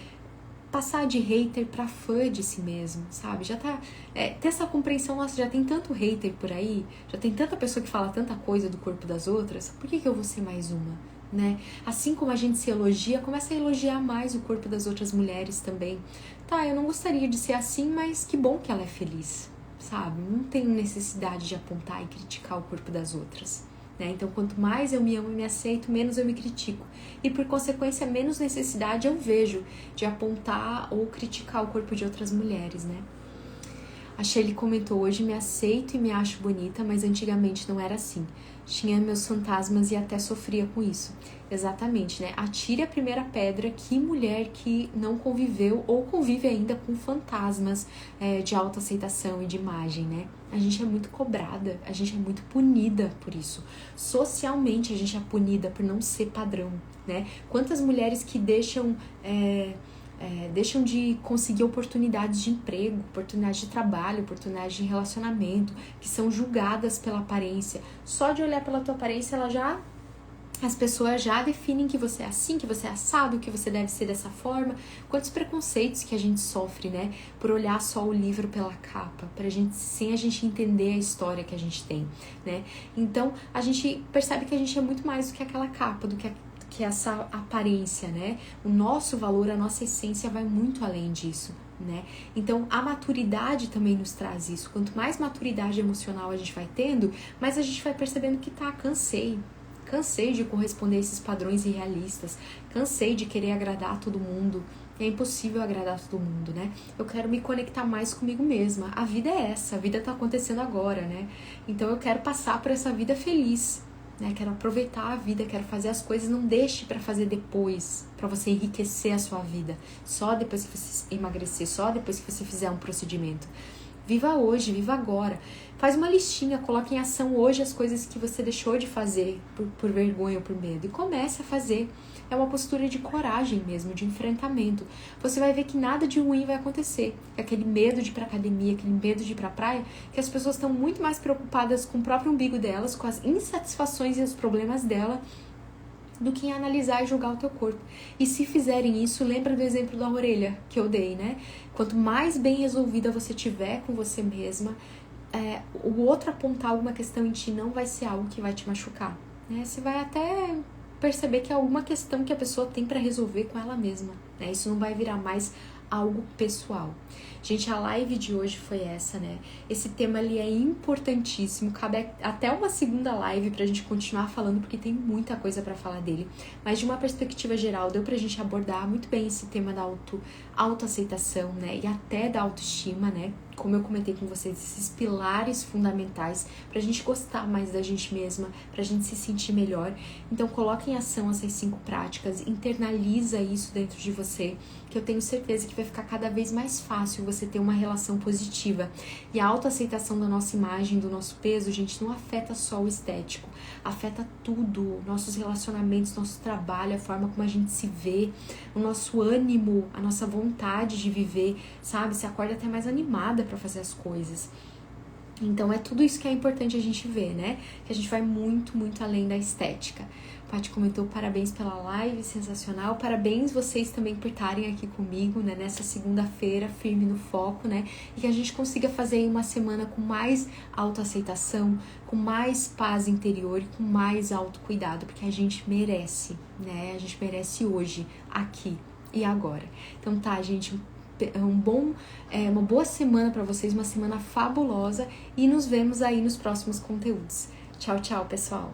Passar de hater pra fã de si mesmo, sabe? Já tá... ter essa compreensão, nossa, já tem tanto hater por aí, já tem tanta pessoa que fala tanta coisa do corpo das outras, por que eu vou ser mais uma, né? Assim como a gente se elogia, começa a elogiar mais o corpo das outras mulheres também. Tá, eu não gostaria de ser assim, mas que bom que ela é feliz, sabe? Não tenho necessidade de apontar e criticar o corpo das outras. Então, quanto mais eu me amo e me aceito, menos eu me critico. E, por consequência, menos necessidade eu vejo de apontar ou criticar o corpo de outras mulheres, né? A Shelly comentou: hoje me aceito e me acho bonita, mas antigamente não era assim. Tinha meus fantasmas e até sofria com isso. Exatamente, né? Atire a primeira pedra. Que mulher que não conviveu ou convive ainda com fantasmas de autoaceitação e de imagem, né? A gente é muito cobrada, a gente é muito punida por isso. Socialmente a gente é punida por não ser padrão, né? Quantas mulheres que deixam de conseguir oportunidades de emprego, oportunidades de trabalho, oportunidades de relacionamento, que são julgadas pela aparência. Só de olhar pela tua aparência, as pessoas já definem que você é assim, que você é assado, que você deve ser dessa forma. Quantos preconceitos que a gente sofre, né? Por olhar só o livro pela capa, sem a gente entender a história que a gente tem, né? Então, a gente percebe que a gente é muito mais do que aquela capa, do que essa aparência, né? O nosso valor, a nossa essência vai muito além disso, né? Então, a maturidade também nos traz isso. Quanto mais maturidade emocional a gente vai tendo, mais a gente vai percebendo que cansei de corresponder a esses padrões irrealistas, cansei de querer agradar a todo mundo. É impossível agradar a todo mundo, né? Eu quero me conectar mais comigo mesma. A vida é essa, a vida tá acontecendo agora, né? Então eu quero passar por essa vida feliz, né? Quero aproveitar a vida, quero fazer as coisas, não deixe para fazer depois, para você enriquecer a sua vida, só depois que você emagrecer, só depois que você fizer um procedimento. Viva hoje, viva agora. Faz uma listinha, coloque em ação hoje as coisas que você deixou de fazer por vergonha ou por medo e comece a fazer. É uma postura de coragem mesmo, de enfrentamento. Você vai ver que nada de ruim vai acontecer. Aquele medo de ir pra academia, aquele medo de ir pra praia, que as pessoas estão muito mais preocupadas com o próprio umbigo delas, com as insatisfações e os problemas dela, do que em analisar e julgar o teu corpo. E se fizerem isso, lembra do exemplo da orelha que eu dei, né? Quanto mais bem resolvida você tiver com você mesma, o outro apontar alguma questão em ti não vai ser algo que vai te machucar, né? Você vai até perceber que é alguma questão que a pessoa tem para resolver com ela mesma, né? Isso não vai virar mais algo pessoal. Gente, a live de hoje foi essa, né? Esse tema ali é importantíssimo, cabe até uma segunda live pra gente continuar falando, porque tem muita coisa pra falar dele. Mas de uma perspectiva geral, deu pra gente abordar muito bem esse tema da autoaceitação, né? E até da autoestima, né? Como eu comentei com vocês, esses pilares fundamentais pra gente gostar mais da gente mesma, pra gente se sentir melhor. Então coloque em ação essas 5 práticas, internaliza isso dentro de você, que eu tenho certeza que vai ficar cada vez mais fácil você ter uma relação positiva. E a autoaceitação da nossa imagem, do nosso peso, gente, não afeta só o estético, afeta tudo, nossos relacionamentos, nosso trabalho, a forma como a gente se vê, o nosso ânimo, a nossa vontade de viver, sabe? Você acorda até mais animada para fazer as coisas. Então é tudo isso que é importante a gente ver, né? Que a gente vai muito, muito além da estética. A Paty comentou: parabéns pela live, sensacional. Parabéns vocês também por estarem aqui comigo, né? Nessa segunda-feira, firme no foco, né? E que a gente consiga fazer uma semana com mais autoaceitação, com mais paz interior e com mais autocuidado, porque a gente merece, né? A gente merece hoje, aqui e agora. Então tá, gente, uma boa semana para vocês, uma semana fabulosa, e nos vemos aí nos próximos conteúdos. Tchau, tchau, pessoal!